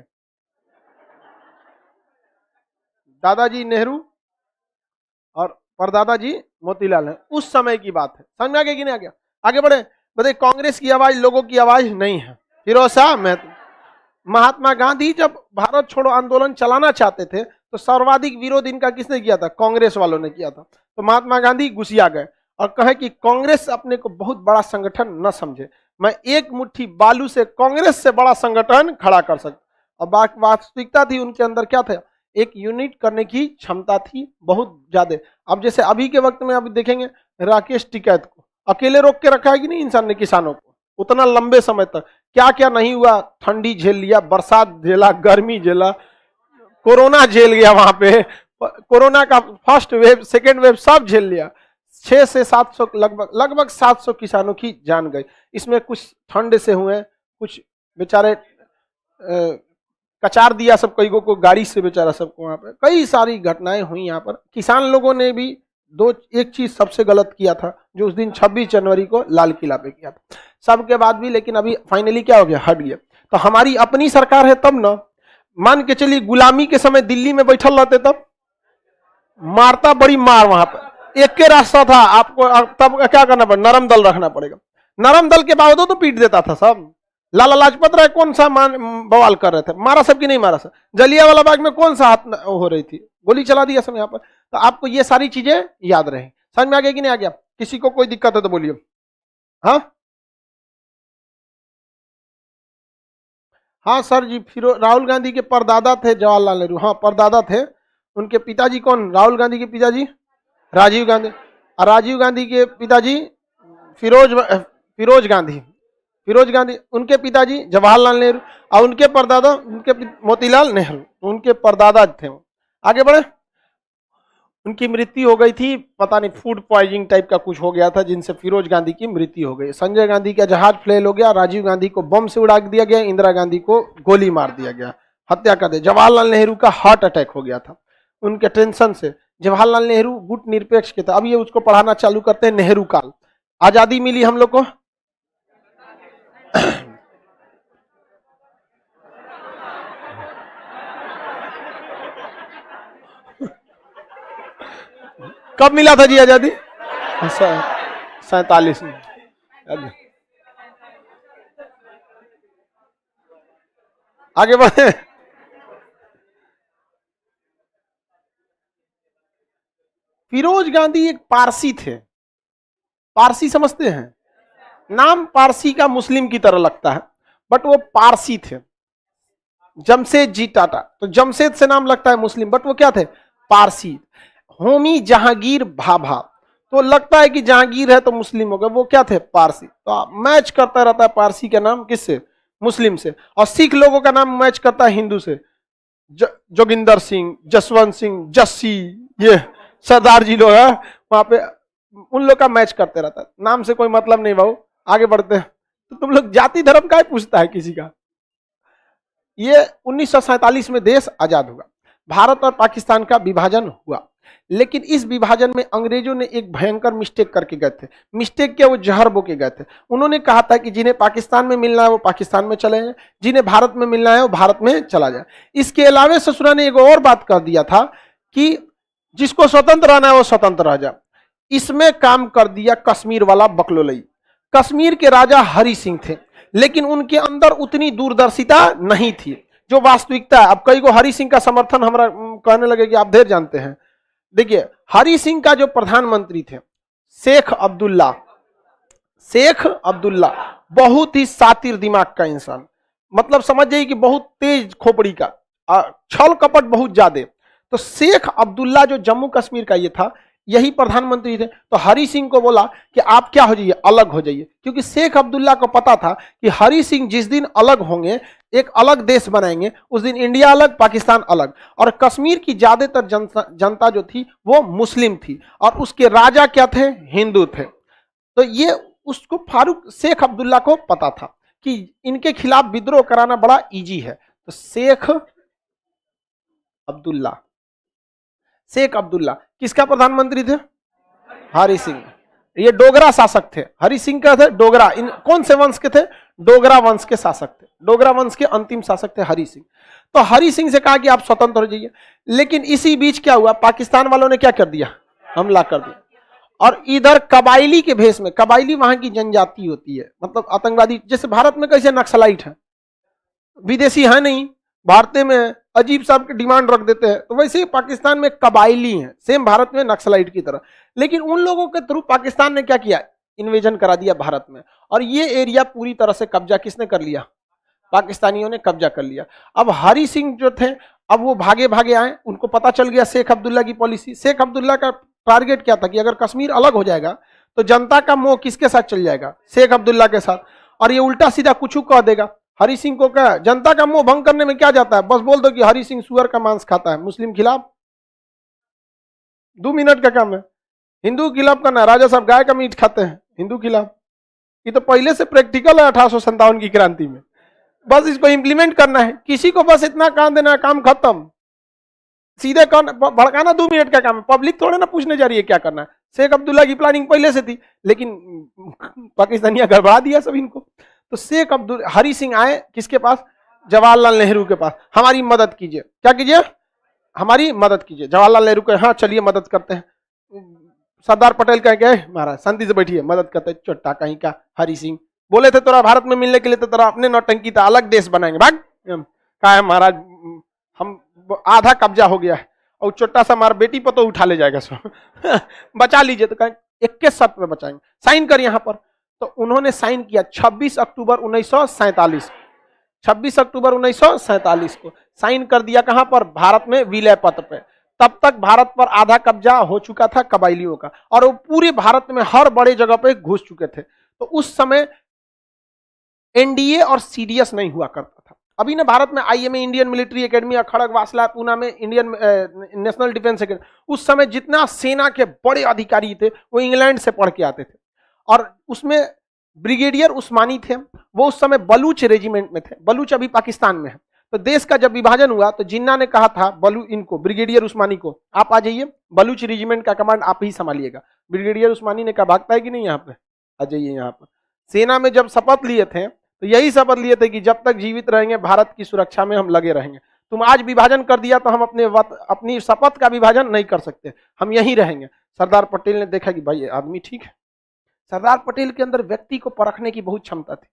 दादाजी नेहरू और परदादा जी मोतीलाल है, उस समय की बात है। समझ में आ गया कि नहीं आ गया? आगे बढ़े। बताइए, कांग्रेस की आवाज लोगों की आवाज नहीं है। फिरोज शाह मेहता। महात्मा गांधी जब भारत छोड़ो आंदोलन चलाना चाहते थे तो सर्वाधिक विरोध इनका किसने किया था? कांग्रेस वालों ने किया था। तो महात्मा गांधी गुस्सिया गए और कहे कि कांग्रेस अपने को बहुत बड़ा संगठन न समझे, मैं एक मुट्ठी बालू से कांग्रेस से बड़ा संगठन खड़ा कर सकता। और वास्तविकता थी उनके अंदर क्या था? एक यूनिट करने की क्षमता थी बहुत ज्यादा। अब जैसे अभी के वक्त में अभी देखेंगे, राकेश टिकैत को अकेले रोक के रखा है कि नहीं इंसान ने किसानों को, उतना लंबे समय तक क्या क्या नहीं हुआ। ठंडी झेल लिया, बरसात झेला, गर्मी झेला, कोरोना झेल गया, वहां पे कोरोना का फर्स्ट वेव सेकेंड वेव सब झेल लिया। 600 से 700 लगभग 700 किसानों की जान गई। इसमें कुछ ठंड से हुए, कुछ बेचारे कचार दिया सब कई को गाड़ी से बेचारा सबको। वहां पर कई सारी घटनाएं हुई। यहाँ पर किसान लोगों ने भी एक चीज सबसे गलत किया था, जो उस दिन 26 जनवरी को लाल किला पे किया था। सबके बाद भी लेकिन अभी फाइनली क्या हो गया? हट गया। तो हमारी अपनी सरकार है तब ना, मान के चलिए गुलामी के समय दिल्ली में बैठल रहते तब मारता बड़ी मार। वहां पर एक के रास्ता था, आपको तब क्या करना पड़ेगा? नरम दल रखना पड़ेगा। नरम दल के बावजूद तो पीट देता था सब। लाला लाजपत राय कौन सा बवाल कर रहे थे? मारा सब की नहीं मारा सब? जलियांवाला बाग में कौन सा हाथ हो रही थी? गोली चला दिया सब यहाँ पर। तो आपको ये सारी चीजें याद रहे। समझ में आ गया कि नहीं आ गया? किसी को कोई दिक्कत है तो बोलिए। हाँ हाँ सर जी। फिर राहुल गांधी के परदादा थे जवाहरलाल नेहरू। हाँ परदादा थे। उनके पिताजी कौन? राहुल गांधी के पिताजी राजीव गांधी, और राजीव गांधी के पिताजी फिरोज गांधी। फिरोज गांधी उनके पिताजी जवाहरलाल नेहरू, और उनके परदादा उनके मोतीलाल नेहरू, उनके परदादा थे। आगे बढ़े। उनकी मृत्यु हो गई थी, पता नहीं फूड पॉइजनिंग टाइप का कुछ हो गया था, जिनसे फिरोज गांधी की मृत्यु हो गई। संजय गांधी का जहाज फेल हो गया, राजीव गांधी को बम से उड़ा दिया गया, इंदिरा गांधी को गोली मार दिया गया, हत्या कर दिया। जवाहरलाल नेहरू का हार्ट अटैक हो गया था उनके टेंशन से। जवाहरलाल नेहरू गुट निरपेक्ष के थे। अब ये उसको पढ़ाना चालू करते हैं। नेहरू काल, आजादी मिली हम लोग को कब मिला था जी आजादी? 47 में। आगे बढ़े। फिरोज गांधी एक पारसी थे। पारसी समझते हैं? नाम पारसी का मुस्लिम की तरह लगता है, बट वो पारसी थे। जमशेद जी टाटा, तो जमशेद से नाम लगता है मुस्लिम, बट वो क्या थे? पारसी। होमी जहांगीर भाभा, तो लगता है कि जहांगीर है तो मुस्लिम हो गए, वो क्या थे? पारसी। तो मैच करता रहता है पारसी का नाम किससे? मुस्लिम से। और सिख लोगों का नाम मैच करता है हिंदू से। जोगिंदर सिंह, जसवंत सिंह, जस्सी, ये सरदार जी लोग है वहां पे, उन लोग का मैच करते रहता है। नाम से कोई मतलब नहीं भाऊ। आगे बढ़ते हैं। तो तुम लोग जाति धर्म का ही पूछता है किसी का? ये 1947 में देश आजाद हुआ, भारत और पाकिस्तान का विभाजन हुआ। लेकिन इस विभाजन में अंग्रेजों ने एक भयंकर मिस्टेक करके गए थे। मिस्टेक क्या, वो जहर बो के गए थे। उन्होंने कहा था कि जिन्हें पाकिस्तान में मिलना है वो पाकिस्तान में चले जाए, जिन्हें भारत में मिलना है वो भारत में चला जाए। इसके अलावा ससुरा ने एक और बात कर दिया था कि जिसको स्वतंत्र रहना है वो स्वतंत्र रह जाए। इसमें काम कर दिया कश्मीर वाला बकलोलई। कश्मीर के राजा हरि सिंह थे, लेकिन उनके अंदर उतनी दूरदर्शिता नहीं थी जो वास्तविकता है। अब कई को हरि सिंह का समर्थन हमारा कहने लगे कि आप ढेर जानते हैं। देखिए, हरि सिंह का जो प्रधानमंत्री थे शेख अब्दुल्ला, शेख अब्दुल्ला बहुत ही सातिर दिमाग का इंसान, मतलब समझ जाइए कि बहुत तेज खोपड़ी का, छल कपट बहुत ज्यादा। तो शेख अब्दुल्ला जो जम्मू कश्मीर का ये था, यही प्रधानमंत्री थे। तो हरि सिंह को बोला कि आप क्या हो जाइए, अलग हो जाइए, क्योंकि शेख अब्दुल्ला को पता था कि हरि सिंह जिस दिन अलग होंगे, एक अलग देश बनाएंगे, उस दिन इंडिया अलग, पाकिस्तान अलग। और कश्मीर की ज्यादातर जनता जो थी वो मुस्लिम थी और उसके राजा क्या थे, हिंदू थे। तो ये उसको फारूक शेख अब्दुल्ला को पता था कि इनके खिलाफ विद्रोह कराना बड़ा इजी है। तो शेख अब्दुल्ला, शेख अब्दुल्ला किसका प्रधानमंत्री थे, हरि सिंह। ये डोगरा शासक थे, हरि सिंह का थे डोगरा। इन कौन से वंश के थे, डोगरा वंश के शासक थे, डोगरा वंश के अंतिम शासक थे हरि सिंह। तो हरि सिंह से कहा कि आप स्वतंत्र हो जाइए। लेकिन इसी बीच क्या हुआ, पाकिस्तान वालों ने क्या कर दिया, हमला कर दिया। और इधर कबाइली के भेष में, कबाइली वहां की जनजाति होती है, मतलब आतंकवादी, जैसे भारत में कैसे नक्सलाइट है, विदेशी है नहीं, भारतीय में अजीब सा डिमांड रख देते हैं, तो वैसे ही पाकिस्तान में कबाइली हैं, सेम भारत में नक्सलाइट की तरह। लेकिन उन लोगों के थ्रू पाकिस्तान ने क्या किया, इन्वेजन करा दिया भारत में, और ये एरिया पूरी तरह से कब्जा किसने कर लिया, पाकिस्तानियों ने कब्जा कर लिया। अब हरि सिंह जो थे, अब वो भागे भागे आए, उनको पता चल गया शेख अब्दुल्ला की पॉलिसी। शेख अब्दुल्ला का टारगेट क्या था कि अगर कश्मीर अलग हो जाएगा तो जनता का मोह किसके साथ चल जाएगा, शेख अब्दुल्ला के साथ, और ये उल्टा सीधा कुछ कह देगा। हरि सिंह को क्या, जनता का मोह भंग करने में क्या जाता है, बस बोल दो कि हरि सिंह सुअर का मांस खाता है, मुस्लिम खिलाफ 2 मिनट का काम है। हिंदू खिलाफ करना, राजा साहब गाय का मीट खाते हैं, हिंदू खिलाफ। ये तो पहले से प्रैक्टिकल है 1857 की क्रांति में, बस इसको इंप्लीमेंट करना है। किसी को बस इतना काम देना, काम खत्म, सीधे भड़काना 2 मिनट का काम है। पब्लिक थोड़े ना पूछने जा रही है क्या करना है। शेख अब्दुल्ला की प्लानिंग पहले से थी, लेकिन पाकिस्तानियां गड़बड़ा दिया सब इनको। तो शेख हरि सिंह आए किसके पास, जवाहरलाल नेहरू के पास, हमारी मदद कीजिए। क्या कीजिए, हमारी मदद कीजिए। जवाहरलाल नेहरू को, हाँ चलिए मदद करते हैं। सरदार पटेल कह गए, महाराज शांति से बैठिए, मदद करते। चोट्टा कहीं का हरि सिंह, बोले थे तोरा भारत में मिलने के लिए, तो तोरा अपने नौटंकी था, अलग देश बनाएंगे, भाग। कहा है महाराज, हम आधा कब्जा हो गया है और छोटा सा हमारा बेटी पर तो उठा ले जाएगा सो बचा लीजिए। तो कहें 21 शर्त में बचाएंगे, साइन कर यहाँ पर। तो उन्होंने साइन किया 26 अक्टूबर 1947, 26 अक्टूबर 1947 को साइन कर दिया। कहां पर, भारत में विलय पत्र पे। तब तक भारत पर आधा कब्जा हो चुका था कबाइलियों का, और वो पूरे भारत में हर बड़े जगह पे घुस चुके थे। तो उस समय एनडीए और सीडीएस नहीं हुआ करता था। अभी ना भारत में आईएमए, इंडियन मिलिट्री एकेडमी, खड़ग वासला, पूना में इंडियन नेशनल डिफेंस एकेडमी। उस समय जितना सेना के बड़े अधिकारी थे वो इंग्लैंड से पढ़ के आते थे, और उसमें ब्रिगेडियर उस्मानी थे, वो उस समय बलूच रेजिमेंट में थे। बलूच अभी पाकिस्तान में है। तो देश का जब विभाजन हुआ तो जिन्ना ने कहा था इनको ब्रिगेडियर उस्मानी को, आप आ जाइए, बलूच रेजिमेंट का कमांड आप ही संभालिएगा। ब्रिगेडियर उस्मानी ने कहा भागता है कि नहीं, यहाँ पे आ जाइए। यहाँ पर सेना में जब शपथ लिए थे तो यही शपथ लिए थे कि जब तक जीवित रहेंगे भारत की सुरक्षा में हम लगे रहेंगे। तुम आज विभाजन कर दिया तो हम अपनी शपथ का विभाजन नहीं कर सकते, हम यहीं रहेंगे। सरदार पटेल ने देखा कि भाई ये आदमी ठीक है। सरदार पटेल के अंदर व्यक्ति को परखने की बहुत क्षमता थी।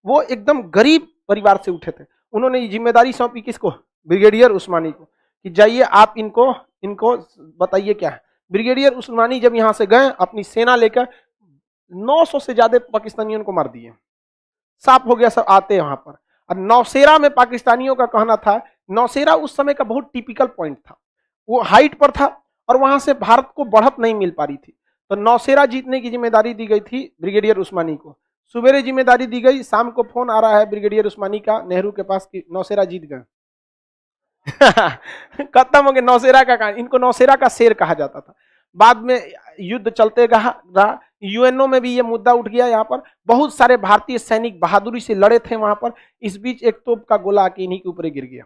वो एकदम गरीब परिवार से उठे थे। उन्होंने जिम्मेदारी सौंपी किसको, ब्रिगेडियर उस्मानी को, कि जाइए आप इनको बताइए क्या है। ब्रिगेडियर उस्मानी जब यहां से गए अपनी सेना लेकर, 900 से ज्यादा पाकिस्तानियों को मार दिए, साफ हो गया सब आते वहां पर। और नौशेरा में पाकिस्तानियों का कहना था, नौशेरा उस समय का बहुत टिपिकल पॉइंट था, वो हाइट पर था और वहां से भारत को बढ़त नहीं मिल पा रही थी। तो नौशेरा जीतने की जिम्मेदारी दी गई थी ब्रिगेडियर उस्मानी को। सुबेरे जिम्मेदारी दी गई, शाम को फोन आ रहा है ब्रिगेडियर उस्मानी का नेहरू के पास कि नौशेरा जीत गए खत्म हो गया नौशेरा का। इनको नौशेरा का शेर कहा जाता था। बाद में युद्ध चलते रहा, यूएनओ में भी ये मुद्दा उठ गया। यहाँ पर बहुत सारे भारतीय सैनिक बहादुरी से लड़े थे वहां पर, इस बीच एक तोप का गोला आके इन्हीं के ऊपर गिर गया।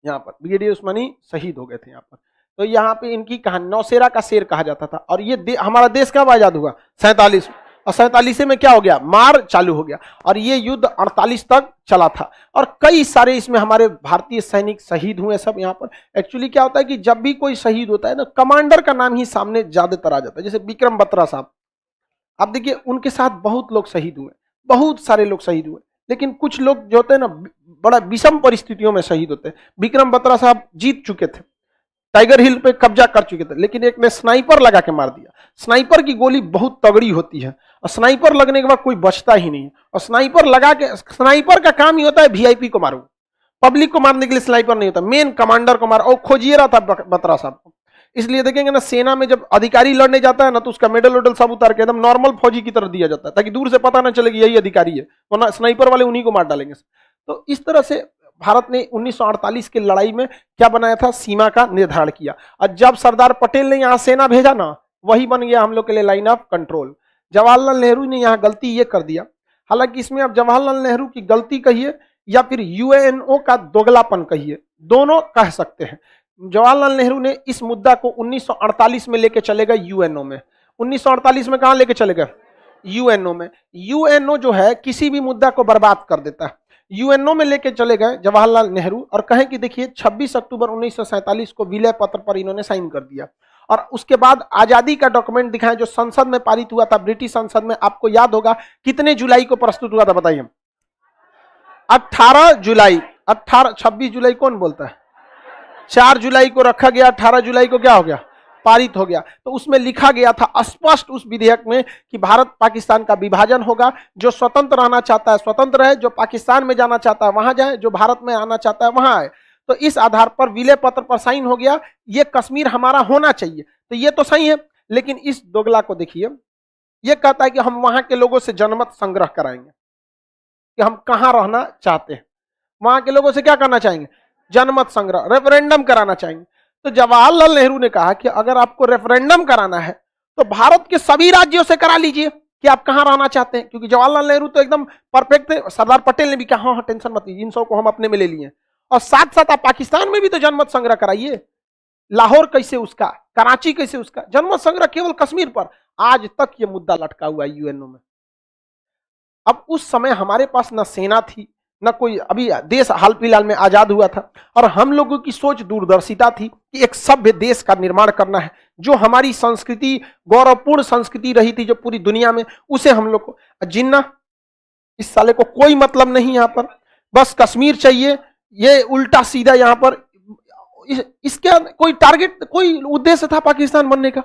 यहाँ पर ब्रिगेडियर उस्मानी शहीद हो गए थे यहाँ पर। तो यहाँ पे इनकी कहानी नौशेरा का शेर कहा जाता था। और ये हमारा देश कब आजाद हुआ? 47। और 47 में क्या हो गया? मार चालू हो गया। और ये युद्ध 48 तक चला था और कई सारे इसमें हमारे भारतीय सैनिक शहीद हुए सब। यहाँ पर एक्चुअली क्या होता है कि जब भी कोई शहीद होता है ना, कमांडर का नाम ही सामने ज्यादातर आ जाता है। जैसे विक्रम बत्रा साहब, आप देखिए उनके साथ बहुत लोग शहीद हुए, बहुत सारे लोग शहीद हुए, लेकिन कुछ लोग जो होते हैं ना बड़ा विषम परिस्थितियों में शहीद होते हैं। विक्रम बत्रा साहब जीत चुके थे, टाइगर हिल पे कब्जा कर चुके थे, लेकिन एक ने स्नाइपर लगा के मार दिया। स्नाइपर की गोली बहुत तगड़ी होती है और स्नाइपर लगने के बाद कोई बचता ही नहीं है। और स्नाइपर लगा के, स्नाइपर का काम ही होता है वीआईपी को मारो, पब्लिक को मारने के लिए स्नाइपर नहीं होता, मेन कमांडर को मारो। और खोजिए रहा था बत्रा साहब को। इसलिए देखेंगे ना, सेना में जब अधिकारी लड़ने जाता है ना, तो उसका मेडल वेडल सब उतार के एकदम नॉर्मल फौजी की तरह दिया जाता है, ताकि दूर से पता ना चले कि यही अधिकारी है, वरना स्नाइपर वाले उन्हीं को मार डालेंगे। तो इस तरह से भारत ने 1948 की लड़ाई में क्या बनाया था? सीमा का निर्धारण किया। और जब सरदार पटेल ने यहाँ सेना भेजा ना, वही बन गया हम लोग के लिए line of control. Jawaharlal Nehru ने यहाँ गलती ये कर दिया। हालांकि इसमें आप जवाहरलाल नेहरू की गलती कहिए या फिर यूएनओ का दोगलापन कहिए, दोनों कह सकते हैं। जवाहरलाल नेहरू ने इस मुद्दा को 1948 में लेके चले गए यूएनओ में। 1948 में कहां लेके चले गए? यूएनओ में। यूएनओ जो है किसी भी मुद्दा को बर्बाद कर देता है। यूएनओ में लेके चले गए जवाहरलाल नेहरू और कहें कि देखिए 26 अक्टूबर 1947 को विलय पत्र पर इन्होंने साइन कर दिया। और उसके बाद आजादी का डॉक्यूमेंट दिखाएं जो संसद में पारित हुआ था, ब्रिटिश संसद में। आपको याद होगा कितने जुलाई को प्रस्तुत हुआ था? बताइए। 18 जुलाई। 26 जुलाई कौन बोलता है? 4 जुलाई को रखा गया, 18 जुलाई को क्या हो गया? पारित हो गया। तो उसमें लिखा गया था स्पष्ट उस विधेयक में कि भारत पाकिस्तान का विभाजन होगा। जो स्वतंत्र रहना चाहता है स्वतंत्र है, जो पाकिस्तान में जाना चाहता है वहां जाए, जो भारत में आना चाहता है वहां आए। तो इस आधार पर विलय पत्र पर साइन हो गया। ये कश्मीर हमारा होना चाहिए, तो ये तो सही है। लेकिन इस दोगला को देखिए, ये कहता है कि हम वहां के लोगों से जनमत संग्रह कराएंगे कि हम कहां रहना चाहते हैं। वहां के लोगों से क्या करना चाहेंगे? जनमत संग्रह, रेफरेंडम कराना चाहेंगे। तो जवाहरलाल नेहरू ने कहा कि अगर आपको रेफरेंडम कराना है तो भारत के सभी राज्यों से करा लीजिए कि आप कहां रहना चाहते हैं। क्योंकि जवाहरलाल नेहरू तो एकदम परफेक्ट थे। सरदार पटेल ने भी कहा हाँ टेंशन मत लीजिए, इन 100 को हम अपने में ले लिए। और साथ साथ आप पाकिस्तान में भी तो जनमत संग्रह कराइए। लाहौर कैसे उसका, कराची कैसे उसका, जनमत संग्रह केवल कश्मीर पर। आज तक ये मुद्दा लटका हुआ है यूएनओ में। अब उस समय हमारे पास न सेना थी न कोई, अभी देश हाल फिलहाल में आजाद हुआ था, और हम लोगों की सोच दूरदर्शिता थी कि एक सभ्य देश का निर्माण करना है। जो हमारी संस्कृति गौरवपूर्ण संस्कृति रही थी जो पूरी दुनिया में, उसे हम लोग को जिन्ना, इस साले को कोई मतलब नहीं यहाँ पर, बस कश्मीर चाहिए। ये उल्टा सीधा यहाँ पर इसके कोई टारगेट, कोई उद्देश्य था पाकिस्तान बनने का?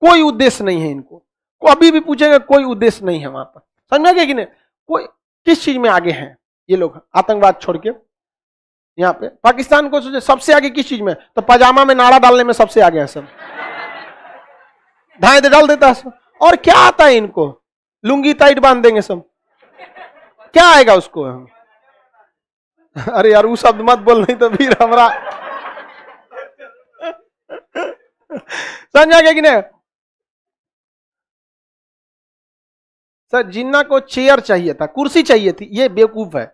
कोई उद्देश्य नहीं है इनको। को अभी भी पूछेगा, कोई उद्देश्य नहीं है वहां पर। समझ गए कि नहीं? कोई किस चीज में आगे हैं ये लोग? आतंकवाद छोड़ के यहाँ पे पाकिस्तान को सोचे सबसे आगे किस चीज में? तो पजामा में नाड़ा डालने में सबसे आगे है सब। ढाई दे डाल देता है सब। और क्या आता है इनको? लुंगी टाइट बांध देंगे सब, क्या आएगा उसको? अरे यार वो शब्द मत बोल, नहीं तो फिर हमारा समझा गया कि नहीं? सर जिन्ना को चेयर चाहिए था, कुर्सी चाहिए थी, ये बेवकूफ है।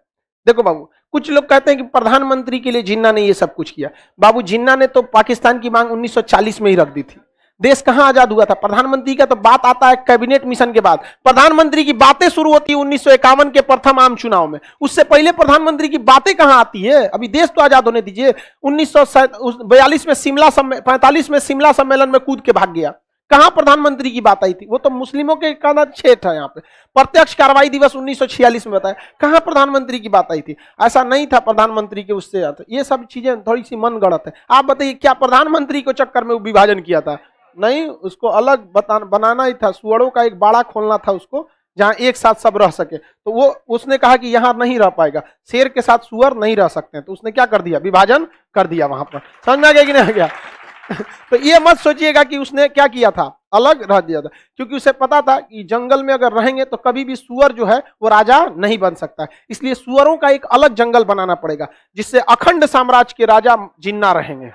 देखो बाबू, कुछ लोग कहते हैं कि प्रधानमंत्री के लिए जिन्ना ने ये सब कुछ किया। बाबू जिन्ना ने तो पाकिस्तान की मांग 1940 में ही रख दी थी। देश कहां आजाद हुआ था? प्रधानमंत्री का तो बात आता है कैबिनेट मिशन के बाद। प्रधानमंत्री की बातें शुरू होती है 1951 के प्रथम आम चुनाव में। उससे पहले प्रधानमंत्री की बातें कहां आती है? अभी देश तो आजाद होने दीजिए। 1942 में शिमला 45 में शिमला सम्मेलन में कूद के भाग गया। कहां प्रधानमंत्री की बात आई थी? वो तो मुस्लिमों के काना छेद था यहाँ पे। प्रत्यक्ष कार्रवाई दिवस 1946 में बताया, कहां प्रधानमंत्री की बात आई थी? ऐसा नहीं था प्रधानमंत्री के उससे आते। ये सब चीजें थोड़ी सी मन गढ़ंत है। आप बताइए क्या प्रधानमंत्री को चक्कर में विभाजन किया था? नहीं, उसको अलग बनाना ही था। सुअरों का एक बाड़ा खोलना था उसको, जहां एक साथ सब रह सके। तो वो उसने कहा कि यहां नहीं रह पाएगा, शेर के साथ सुअर नहीं रह सकते हैं। तो उसने क्या कर दिया? विभाजन कर दिया वहां पर। समझ में आ गया कि नहीं आ गया? तो ये मत सोचिएगा कि उसने क्या किया था, अलग रह दिया था। क्योंकि उसे पता था कि जंगल में अगर रहेंगे तो कभी भी सुअर जो है वो राजा नहीं बन सकता। इसलिए सुअरों का एक अलग जंगल बनाना पड़ेगा जिससे अखंड साम्राज्य के राजा जिन्ना रहेंगे।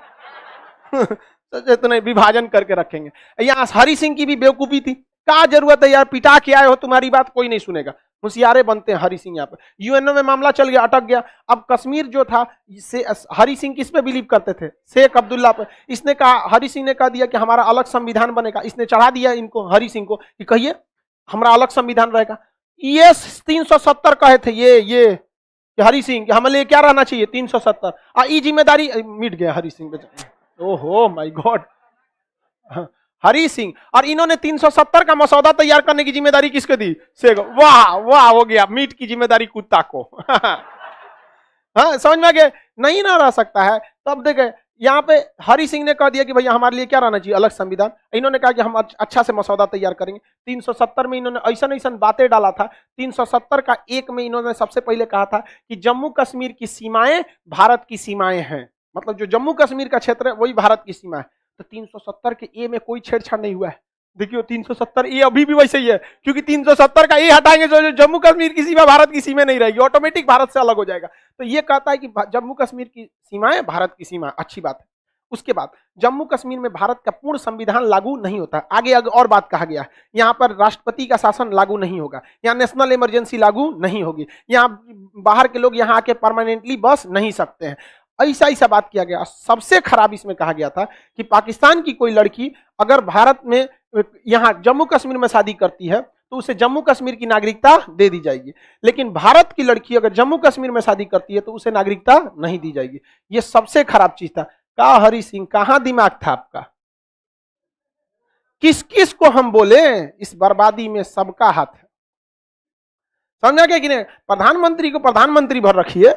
तो इतने विभाजन करके रखेंगे। यहाँ हरि सिंह की भी बेवकूफी थी। क्या जरूरत है यार, पिटा के आए हो, तुम्हारी बात कोई नहीं सुनेगा। होशियारे बनते हैं हरि सिंह यहाँ पे। यूएनओ में मामला चल गया, अटक गया। अब कश्मीर जो था, से हरि सिंह किस पे बिलीव करते थे? शेख अब्दुल्ला पे। इसने कहा, हरि सिंह ने कह दिया कि हमारा अलग संविधान बनेगा। इसने चढ़ा दिया इनको, हरि सिंह को, कि कहिए हमारा अलग संविधान रहेगा। ये 370 कहे थे ये हरि सिंह, हमें लिए क्या रहना चाहिए 370। ये जिम्मेदारी मिट गया हरि सिंह पे। ओहो माय गॉड, हरि सिंह। और इन्होंने 370 का मसौदा तैयार करने की जिम्मेदारी किसको दी? शेख। वाह वाह, हो गया, मीट की जिम्मेदारी कुत्ता को। हाँ, समझ में आ गया, नहीं ना रह सकता है। तो अब देखे यहाँ पे हरि सिंह ने कह दिया कि भैया हमारे लिए क्या रहना चाहिए, अलग संविधान। इन्होंने कहा कि हम अच्छा से मसौदा तैयार करेंगे। 370 में इन्होंने ऐसा बातें डाला था। 370 का एक में इन्होंने सबसे पहले कहा था कि जम्मू कश्मीर की सीमाएं भारत की सीमाएं हैं, मतलब जो जम्मू कश्मीर का क्षेत्र है वही भारत की सीमा है। तो 370 के ए में कोई छेड़छाड़ नहीं हुआ है। देखियो 370 ए अभी भी वैसे ही है, क्योंकि 370 का ए हटाएंगे जो जम्मू कश्मीर की सीमा भारत की सीमा नहीं रहेगी, ऑटोमेटिक भारत से अलग हो जाएगा। तो ये कहता है कि जम्मू कश्मीर की सीमाएं भारत की सीमा, अच्छी बात है। उसके बाद जम्मू कश्मीर में भारत का पूर्ण संविधान लागू नहीं होता। आगे और बात कहा गया, यहाँ पर राष्ट्रपति का शासन लागू नहीं होगा, यहाँ नेशनल इमरजेंसी लागू नहीं होगी, यहाँ बाहर के लोग यहाँ आके परमानेंटली बस नहीं सकते हैं। ऐसा बात किया गया। सबसे खराब इसमें कहा गया था कि पाकिस्तान की कोई लड़की अगर भारत में यहाँ जम्मू कश्मीर में शादी करती है तो उसे जम्मू कश्मीर की नागरिकता दे दी जाएगी, लेकिन भारत की लड़की अगर जम्मू कश्मीर में शादी करती है तो उसे नागरिकता नहीं दी जाएगी। ये सबसे खराब चीज था। का हरि सिंह, कहां दिमाग था आपका? किस किस को हम बोले, इस बर्बादी में सबका हाथ है। समझा क्या कि नहीं? प्रधानमंत्री को प्रधानमंत्री भर रखिए,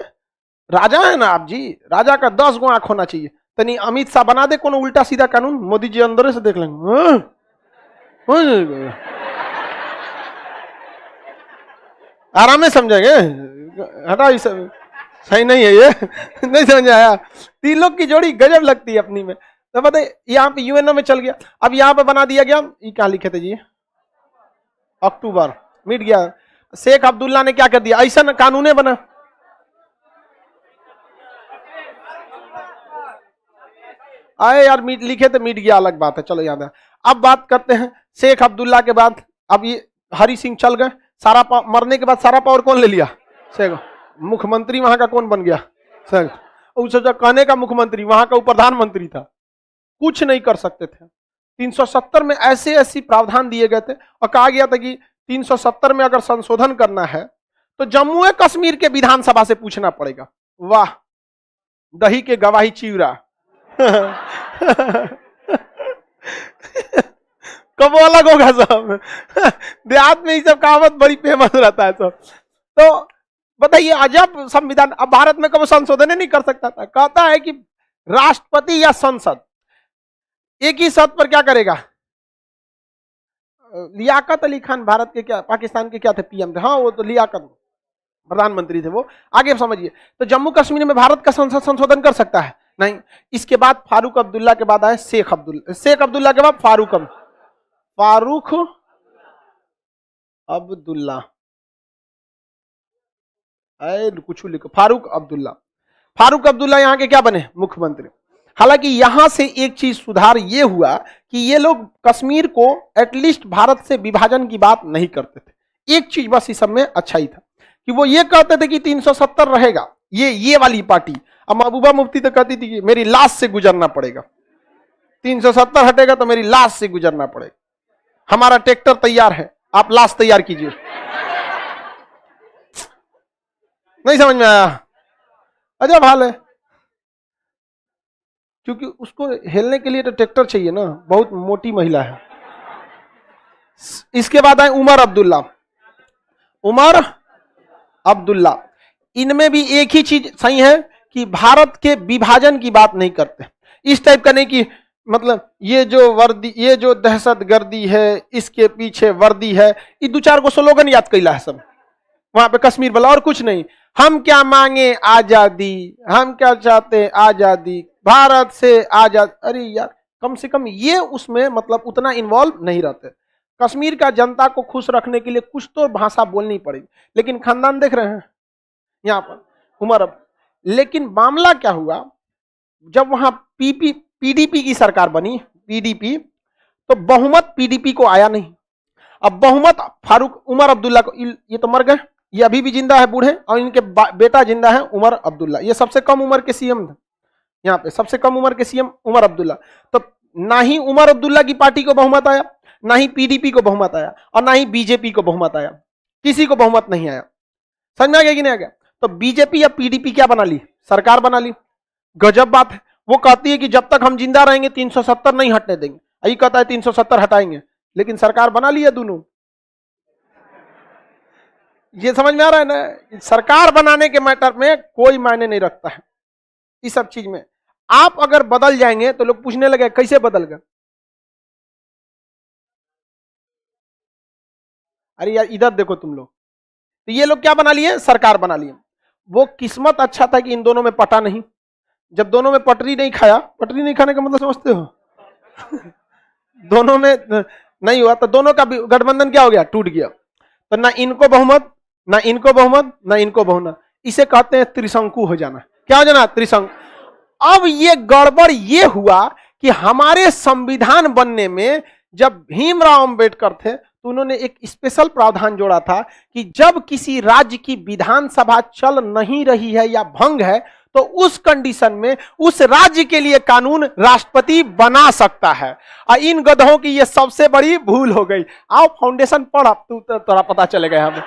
राजा है ना आप जी, राजा का 10 गो आंख होना चाहिए। तनी अमित शाह बना दे कोनो उल्टा सीधा कानून, मोदी जी अंदर से देख लेंगे। आराम में समझेंगे, हटा इस सही नहीं है ये। नहीं समझ आया? तीन लोग की जोड़ी गजब लगती है अपनी में। तो बताइए यहाँ पे यूएनओ में चल गया, अब यहाँ पे बना दिया गया, ये क्या लिखे थे जी, अक्टूबर, मिट गया। शेख अब्दुल्ला ने क्या कर दिया, ऐसा कानून बना। आए यार, लिखे थे मिट गया, अलग बात है, चलो याद है। अब बात करते हैं शेख अब्दुल्ला के बाद। अब ये हरि सिंह चल गए, सारा मरने के बाद सारा पावर कौन ले लिया? शेख। मुख्यमंत्री वहां का कौन बन गया? शेख। उसे जो कहने का मुख्यमंत्री, वहां का प्रधानमंत्री था, कुछ नहीं कर सकते थे। 370 में ऐसे प्रावधान दिए गए थे और कहा गया था कि 370 में अगर संशोधन करना है तो जम्मू कश्मीर के विधानसभा से पूछना पड़ेगा। वाह, दही के गवाही चिवरा। कब अलग होगा सब। देहात में ये सब कहावत बड़ी फेमस रहता है सब। तो बताइए, अजब संविधान। अब भारत में कब संशोधन नहीं कर सकता था। कहता है कि राष्ट्रपति या संसद एक ही शर्त पर क्या करेगा। लियाकत अली खान भारत के क्या, पाकिस्तान के क्या थे, पीएम थे। हाँ, वो तो लियाकत प्रधानमंत्री थे वो। आगे समझिए, तो जम्मू कश्मीर में भारत का संसद संशोधन कर सकता है? नहीं। इसके बाद फारूक अब्दुल्ला के बाद आए शेख अब्दुल्ला, शेख अब्दुल्ला के बाद फारूक अब्दुल्ला, कुछ लिखो, फारूक अब्दुल्ला यहाँ के क्या बने? मुख्यमंत्री। हालांकि यहां से एक चीज सुधार ये हुआ कि ये लोग कश्मीर को एटलीस्ट भारत से विभाजन की बात नहीं करते थे। एक चीज बस इस सब में अच्छाई था कि वो ये कहते थे कि 370 रहेगा, ये वाली पार्टी। अब महबूबा मुफ्ती तो कहती थी कि मेरी लाश से गुजरना पड़ेगा, 370 हटेगा तो मेरी लाश से गुजरना पड़ेगा, हमारा ट्रैक्टर तैयार है, आप लाश तैयार कीजिए। नहीं समझ में आया? अजब हाल है, क्योंकि उसको हिलने के लिए तो ट्रैक्टर चाहिए ना, बहुत मोटी महिला है। इसके बाद आए उमर अब्दुल्ला। इनमें भी एक ही चीज सही है कि भारत के विभाजन की बात नहीं करते। इस टाइप का नहीं कि मतलब ये जो वर्दी, ये जो दहशतगर्दी है, इसके पीछे वर्दी है, ये 2-4 को स्लोगन याद कैला है सब वहां पे कश्मीर वाला, और कुछ नहीं। हम क्या मांगे? आजादी। हम क्या चाहते? आजादी। भारत से आजाद। अरे यार, कम से कम ये उसमें मतलब उतना इन्वॉल्व नहीं रहते। कश्मीर का जनता को खुश रखने के लिए कुछ तो भाषा बोलनी पड़ेगी। लेकिन खानदान देख रहे हैं यहाँ पर उमर। लेकिन मामला क्या हुआ, जब वहां पीडीपी की सरकार बनी, पीडीपी, तो बहुमत पीडीपी को आया नहीं। अब बहुमत फारूक उमर अब्दुल्ला को, ये तो मर गए, ये अभी भी जिंदा है बूढ़े, और इनके बेटा जिंदा है उमर अब्दुल्ला। ये सबसे कम उम्र के सीएम थे, यहाँ पे सबसे कम उम्र के सीएम उमर अब्दुल्ला। तो ना ही उमर अब्दुल्ला की पार्टी को बहुमत आया, ना ही पीडीपी को बहुमत आया, और ना ही बीजेपी को बहुमत आया, किसी को बहुमत नहीं आया। समझ में आ गया कि नहीं आ गया? तो बीजेपी या पीडीपी क्या बना ली? सरकार बना ली। गजब बात है। वो कहती है कि जब तक हम जिंदा रहेंगे 370 नहीं हटने देंगे, यही कहता है 370 हटाएंगे, लेकिन सरकार बना ली है दोनों। ये समझ में आ रहा है ना? सरकार बनाने के मैटर में कोई मायने नहीं रखता है इस सब चीज में। आप अगर बदल जाएंगे तो लोग पूछने लगे कैसे बदल गए। अरे यार इधर देखो तुम लोग, तो ये लोग क्या बना लिए? सरकार बना लिए। वो किस्मत अच्छा था कि इन दोनों में पटा नहीं। जब दोनों में पटरी नहीं खाया, पटरी नहीं खाने का मतलब समझते हो? दोनों में नहीं हुआ तो दोनों का गठबंधन क्या हो गया? टूट गया। तो ना इनको बहुमत, ना इनको बहुमत, ना इनको बहुमत। इसे कहते हैं त्रिशंकु हो जाना। क्या हो जाना? त्रिशंकु। अब ये गड़बड़ ये हुआ कि हमारे संविधान बनने में जब भीमराव अंबेडकर थे तो उन्होंने एक स्पेशल प्रावधान जोड़ा था कि जब किसी राज्य की विधानसभा चल नहीं रही है या भंग है तो उस कंडीशन में उस राज्य के लिए कानून राष्ट्रपति बना सकता है। और इन गधों की ये सबसे बड़ी भूल हो गई। आओ फाउंडेशन पढ़, अब तू थोड़ा पता चलेगा। हमें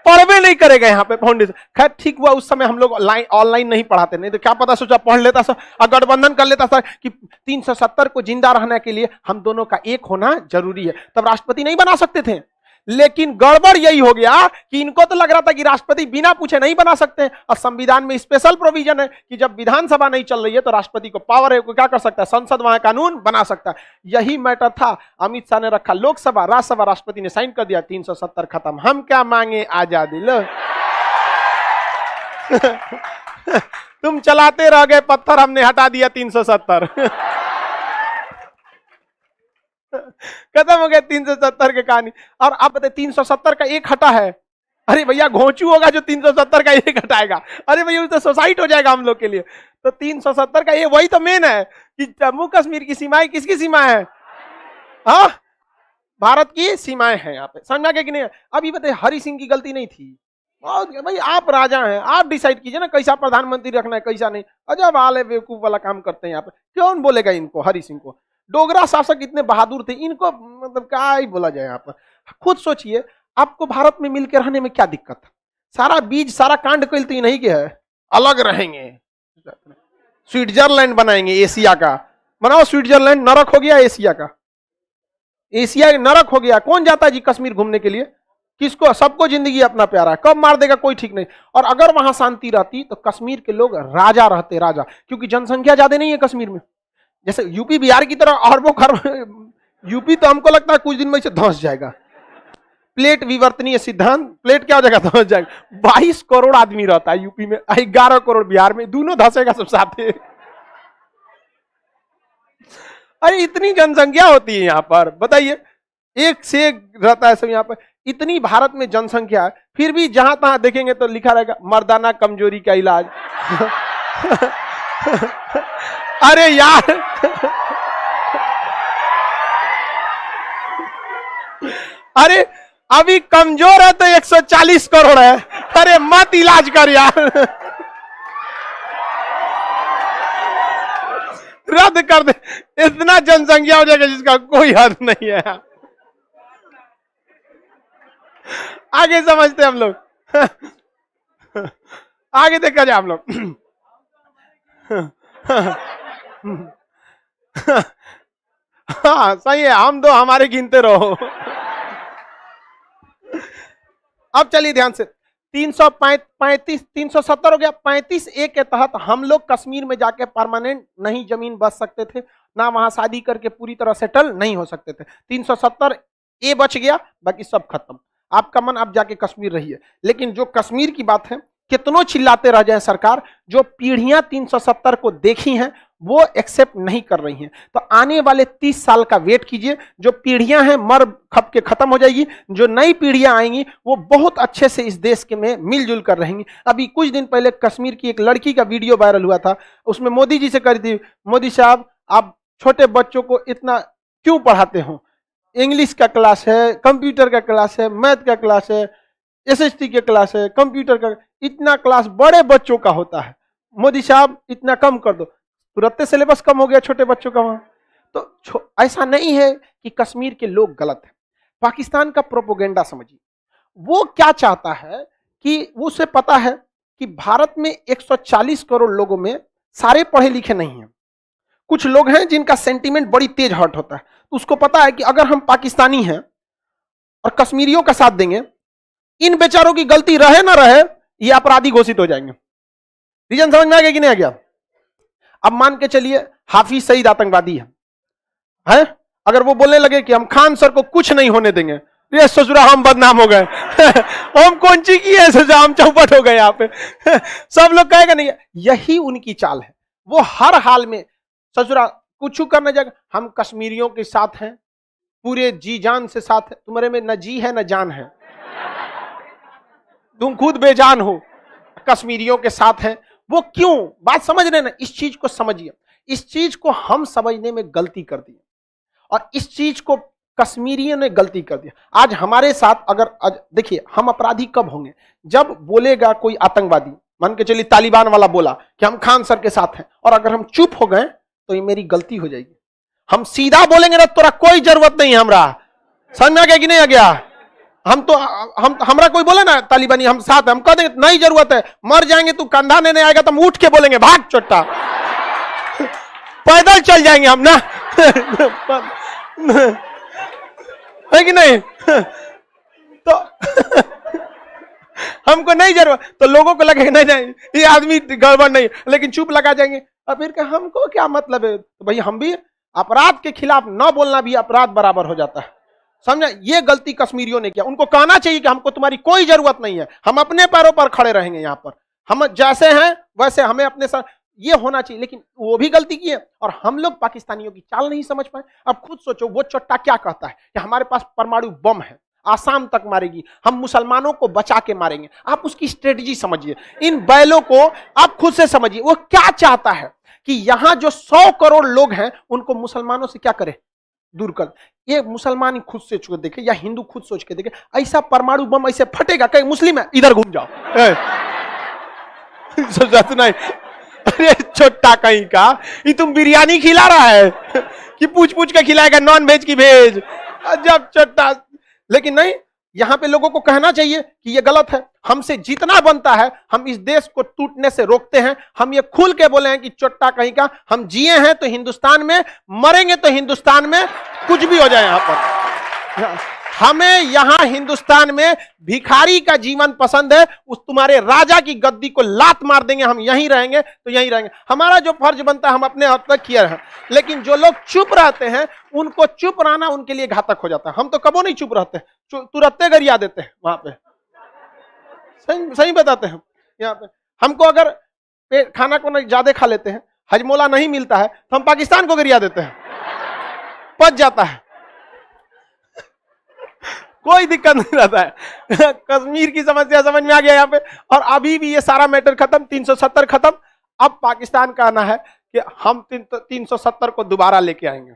पढ़वे नहीं करेगा यहाँ पे फाउंडेशन। खैर ठीक हुआ उस समय हम लोग ऑनलाइन नहीं पढ़ाते, नहीं तो क्या पता सोचा पढ़ लेता सर और गठबंधन कर लेता सर कि 370 को जिंदा रहने के लिए हम दोनों का एक होना जरूरी है, तब राष्ट्रपति नहीं बना सकते थे। लेकिन गड़बड़ यही हो गया कि इनको तो लग रहा था कि राष्ट्रपति बिना पूछे नहीं बना सकते, और संविधान में स्पेशल प्रोविजन है कि जब विधानसभा नहीं चल रही है तो राष्ट्रपति को पावर है, क्या कर सकता है? संसद वहां कानून बना सकता है। यही मैटर था। अमित शाह ने रखा लोकसभा, राज्यसभा, राष्ट्रपति ने साइन कर दिया, 370 खत्म। हम क्या मांगे? आजादी। लो तुम चलाते रह गए पत्थर, हमने हटा दिया 370। खत्म हो गया 370 के कहानी। और अब बताए 370 का एक हटा है। अरे भैया घोंचू होगा जो 370 का एक हटाएगा। अरे भैया तो सोसाइट हो जाएगा हम लोग के लिए। तो 370 का ये वही तो मेन है कि जम्मू कश्मीर की सीमाएं किसकी सीमाएं है? हाँ, भारत की सीमाएं हैं यहाँ पे। समझ में आ गया कि नहीं? अब ये बताइए हरि सिंह की गलती नहीं थी। भाई आप राजा हैं, आप डिसाइड कीजिए ना कैसा प्रधानमंत्री रखना है कैसा नहीं। अजब हाल है, बेवकूफ वाला काम करते हैं यहाँ पे। कौन बोलेगा इनको? हरि सिंह को। डोगरा शासक इतने बहादुर थे, इनको मतलब क्या ही बोला जाए यहाँ पर। खुद सोचिए आपको भारत में मिलकर रहने में क्या दिक्कत है? सारा बीज सारा कांड कैल तो नहीं के है, अलग रहेंगे, स्विट्जरलैंड बनाएंगे एशिया का। बनाओ स्विट्जरलैंड, नरक हो गया एशिया का। एशिया नरक हो गया। कौन जाता है जी कश्मीर घूमने के लिए? किसको? सबको जिंदगी अपना प्यारा है, कब मार देगा कोई ठीक नहीं। और अगर वहां शांति रहती तो कश्मीर के लोग राजा रहते, राजा, क्योंकि जनसंख्या ज्यादा नहीं है कश्मीर में। जैसे यूपी बिहार की तरह अरबों खरबों, यूपी तो हमको लगता है कुछ दिन में इसे धंस जाएगा। प्लेट विवर्तनीय सिद्धांत, प्लेट क्या हो जाएगा? धंस जाएगा। 22 करोड़ आदमी रहता है यूपी में, 11 करोड़ बिहार में, दोनों धंसेगा सब साथ में। अरे इतनी जनसंख्या होती है यहाँ पर, बताइए, एक से एक रहता है सब यहाँ पर। इतनी भारत में जनसंख्या है, फिर भी जहां तहां देखेंगे तो लिखा रहेगा मर्दाना कमजोरी का इलाज। अरे यार अरे अभी कमजोर है तो 140 करोड़ है। अरे मत इलाज कर यार, रद्द कर दे। इतना जनसंख्या हो जाएगा जिसका कोई हद नहीं है। आगे समझते हम लोग, आगे देखा जाए हम लोग। हाँ सही है, हम दो हमारे गिनते रहो। अब चलिए ध्यान से, 370 हो गया। 35A के तहत हम लोग कश्मीर में जाके परमानेंट नहीं जमीन बच सकते थे, ना वहां शादी करके पूरी तरह सेटल नहीं हो सकते थे। 370A बच गया, बाकी सब खत्म। आपका मन आप जाके कश्मीर रहिए। लेकिन जो कश्मीर की बात है, कितनों चिल्लाते रह जाए सरकार, जो पीढ़ियां 370 को देखी हैं वो एक्सेप्ट नहीं कर रही हैं। तो आने वाले 30 साल का वेट कीजिए। जो पीढ़ियां हैं मर खप के खत्म हो जाएगी, जो नई पीढ़ियां आएंगी वो बहुत अच्छे से इस देश के में मिलजुल कर रहेंगी। अभी कुछ दिन पहले कश्मीर की एक लड़की का वीडियो वायरल हुआ था, उसमें मोदी जी से करी थी, मोदी साहब आप छोटे बच्चों को इतना क्यों पढ़ाते हो? इंग्लिश का क्लास है, कंप्यूटर का क्लास है, मैथ का क्लास है, एसएसटी के क्लास है, कंप्यूटर का, इतना क्लास बड़े बच्चों का होता है। मोदी साहब इतना कम कर दो, तुरंत सिलेबस कम हो गया छोटे बच्चों का वहां। तो ऐसा नहीं है कि कश्मीर के लोग गलत हैं। पाकिस्तान का प्रोपोगेंडा समझिए, वो क्या चाहता है कि उसे पता है कि भारत में 140 करोड़ लोगों में सारे पढ़े लिखे नहीं हैं। कुछ लोग हैं जिनका सेंटीमेंट बड़ी तेज हर्ट होता है। तो उसको पता है कि अगर हम पाकिस्तानी हैं और कश्मीरियों का साथ देंगे, इन बेचारों की गलती रहे ना रहे, ये अपराधी घोषित हो जाएंगे। रीजन समझ में आ गया कि नहीं आ गया? अब मान के चलिए हाफिज सईद आतंकवादी है? अगर वो बोलने लगे कि हम खान सर को कुछ नहीं होने देंगे, ये ससुरा हम बदनाम हो गए हम कौन ची की है सजा, हम चौपट हो गए यहाँ पे सब लोग कहेगा नहीं। यही उनकी चाल है। वो हर हाल में ससुरा कुछ करना जाएगा, हम कश्मीरियों के साथ हैं, पूरे जी जान से साथ है। तुम्हारे में न जी है न जान है, तुम खुद बेजान हो, कश्मीरियों के साथ हैं। वो क्यों? बात समझ रहे ना? इस चीज को समझिए। इस चीज को हम समझने में गलती कर दी और इस चीज को कश्मीरियों ने गलती कर दिया। आज हमारे साथ अगर देखिए, हम अपराधी कब होंगे? जब बोलेगा कोई आतंकवादी, मान के चलिए तालिबान वाला बोला कि हम खान सर के साथ हैं, और अगर हम चुप हो गए तो ये मेरी गलती हो जाएगी। हम सीधा बोलेंगे ना, तोरा कोई जरूरत नहीं है हमरा, समझ में आ गया कि नहीं आ गया? हमरा कोई बोले ना तालिबानी हम साथ, हम कह देंगे नहीं जरूरत है, मर जाएंगे, तू कंधा नहीं आएगा तो हम उठ के बोलेंगे भाग चोट्टा पैदल चल जाएंगे हम ना है कि नहीं? तो हमको नहीं जरूरत, तो लोगों को लगेगा नहीं नहीं ये आदमी गड़बड़ नहीं, लेकिन चुप लगा जाएंगे। और फिर हमको क्या मतलब है? तो भाई हम भी अपराध के खिलाफ न बोलना भी अपराध बराबर हो जाता है, समझा? ये गलती कश्मीरियों ने किया। उनको कहना चाहिए कि हमको तुम्हारी कोई जरूरत नहीं है, हम अपने पैरों पर खड़े रहेंगे, यहाँ पर हम जैसे हैं वैसे हमें अपने साथ, ये होना चाहिए। लेकिन वो भी गलती की है और हम लोग पाकिस्तानियों की चाल नहीं समझ पाए। अब खुद सोचो, वो चोट्टा क्या कहता है कि हमारे पास परमाणु बम है, आसाम तक मारेगी, हम मुसलमानों को बचा के मारेंगे। आप उसकी स्ट्रेटजी समझिए, इन बैलों को आप खुद से समझिए। वो क्या चाहता है कि यहां जो 100 करोड़ लोग हैं उनको मुसलमानों से क्या करे? दूर कर। ये मुसलमान खुद से सोच देखे या हिंदू खुद सोच के देखे, ऐसा परमाणु बम ऐसे फटेगा, कहीं मुस्लिम है इधर घूम जाओ नहीं। अरे छोटा कहीं का, ये तुम बिरयानी खिला रहा है कि पूछ पूछ के खिलाएगा नॉन वेज की भेज, जब छोटा। लेकिन नहीं, यहां पे लोगों को कहना चाहिए कि ये गलत है। हमसे जितना बनता है हम इस देश को टूटने से रोकते हैं। हम ये खुल के बोले हैं कि चोट्टा कहीं का, हम जिए हैं तो हिंदुस्तान में, मरेंगे तो हिंदुस्तान में, कुछ भी हो जाए यहां पर। हमें यहां हिंदुस्तान में भिखारी का जीवन पसंद है, उस तुम्हारे राजा की गद्दी को लात मार देंगे, हम यहीं रहेंगे तो यहीं रहेंगे। हमारा जो फर्ज बनता है हम अपने हद तक किए हैं। लेकिन जो लोग चुप रहते हैं, उनको चुप रहना उनके लिए घातक हो जाता है। हम तो कबो नहीं चुप रहते, तुरंत गरिया देते हैं वहां पे, सही बताते हैं। यहाँ पे हमको अगर खाना को ज्यादा खा लेते हैं, हजमोला नहीं मिलता है, तो हम पाकिस्तान को गरिया देते हैं, पच जाता है, कोई दिक्कत नहीं रहता है। कश्मीर की समस्या समझ में आ गया यहाँ पे। और अभी भी ये सारा मैटर खत्म, 370 खत्म। अब पाकिस्तान का आना है कि हम 370 को दोबारा लेके आएंगे।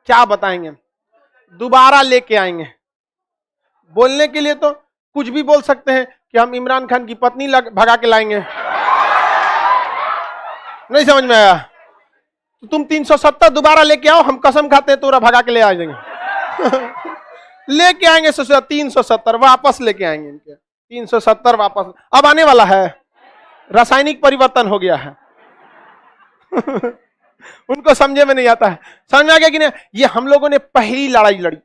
क्या बताएंगे? दोबारा लेके आएंगे। बोलने के लिए तो कुछ भी बोल सकते हैं कि हम इमरान खान की पत्नी भगा के लाएंगे। नहीं समझ में आया? तो तुम 370 दोबारा लेके आओ, हम कसम खाते हैं तोरा भगा के ले आ जाएंगे लेके आएंगे 370 वापस लेके आएंगे इनके 370 वापस। अब आने वाला है, रासायनिक परिवर्तन हो गया है उनको समझे में नहीं आता है। समझ में आ गया कि नहीं? ये हम लोगों ने पहली लड़ाई लड़ी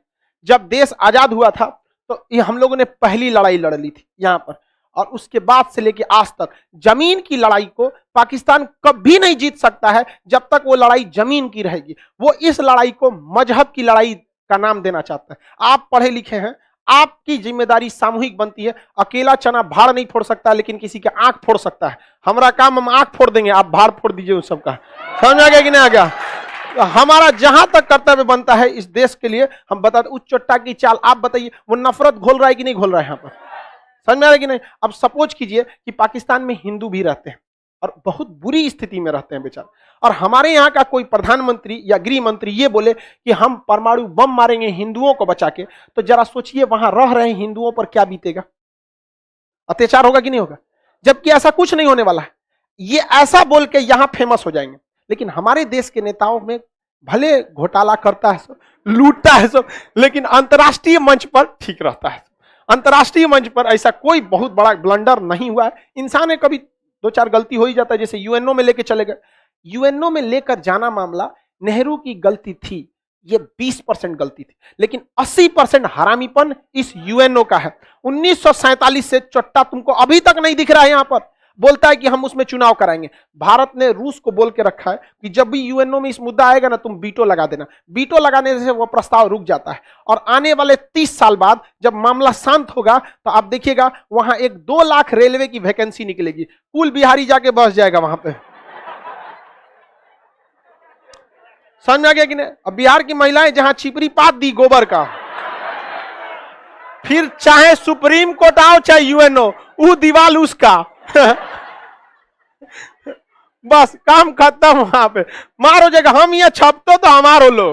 जब देश आजाद हुआ था, तो ये हम लोगों ने पहली लड़ाई लड़ ली थी यहाँ पर। और उसके बाद से लेके आज तक जमीन की लड़ाई को पाकिस्तान कभी नहीं जीत सकता है जब तक वो लड़ाई जमीन की रहेगी। वो इस लड़ाई को मजहब की लड़ाई का नाम देना चाहता है। आप पढ़े लिखे हैं, आपकी जिम्मेदारी सामूहिक बनती है। अकेला चना भाड़ नहीं फोड़ सकता, लेकिन किसी के आंख फोड़ सकता है। हमारा काम हम आंख फोड़ देंगे, आप भाड़ फोड़ दीजिए उस सबका। समझ आ गया कि नहीं आ गया? हमारा जहां तक कर्तव्य बनता है इस देश के लिए, हम बताते। उस चोट्टा की चाल आप बताइए, वो नफरत घोल रहा है कि नहीं घोल रहा है यहाँ पर? समझ में आ रहा है कि नहीं? अब सपोज कीजिए कि पाकिस्तान में हिंदू भी रहते हैं और बहुत बुरी स्थिति में रहते हैं बेचारे। और हमारे यहाँ का कोई प्रधानमंत्री या गृह मंत्री ये बोले कि हम परमाणु बम मारेंगे हिंदुओं को बचा के, तो जरा सोचिए वहां रह रहे हिंदुओं पर क्या बीतेगा, अत्याचार होगा कि नहीं होगा? जबकि ऐसा कुछ नहीं होने वाला है। ये ऐसा बोल के यहां फेमस हो जाएंगे, लेकिन हमारे देश के नेताओं में भले घोटाला करता है सब, लूटता है सब, लेकिन अंतर्राष्ट्रीय मंच पर ठीक रहता है। अंतर्राष्ट्रीय मंच पर ऐसा कोई बहुत बड़ा ब्लंडर नहीं हुआ है। इंसान है, कभी दो चार गलती हो ही जाता है, जैसे यूएनओ में लेके चले गए। यूएनओ में लेकर जाना मामला नेहरू की गलती थी, ये 20% गलती थी, लेकिन 80% हरामीपन इस यूएनओ का है। 1947 से चट्टा तुमको अभी तक नहीं दिख रहा है। यहां पर बोलता है कि हम उसमें चुनाव कराएंगे। भारत ने रूस को बोल के रखा है कि जब भी यूएनओ में इस मुद्दा आएगा ना, तुम वीटो लगा देना। वीटो लगाने से वो प्रस्ताव रुक जाता है, और आने वाले 30 साल बाद जब मामला शांत होगा तो आप देखिएगा वहां एक 2 लाख रेलवे की वैकेंसी निकलेगी, कुल बिहारी जाके बस जाएगा वहां पे। समझ में आ गया कि नहीं? अब बिहार की महिलाएं जहां छिपरी पात दी गोबर का, फिर चाहे सुप्रीम कोर्ट आओ चाहे यूएनओ, वो दीवाल उसका बस काम खत्म। वहां पे मार हो जाएगा, हम ये छपतो तो हमारो लो,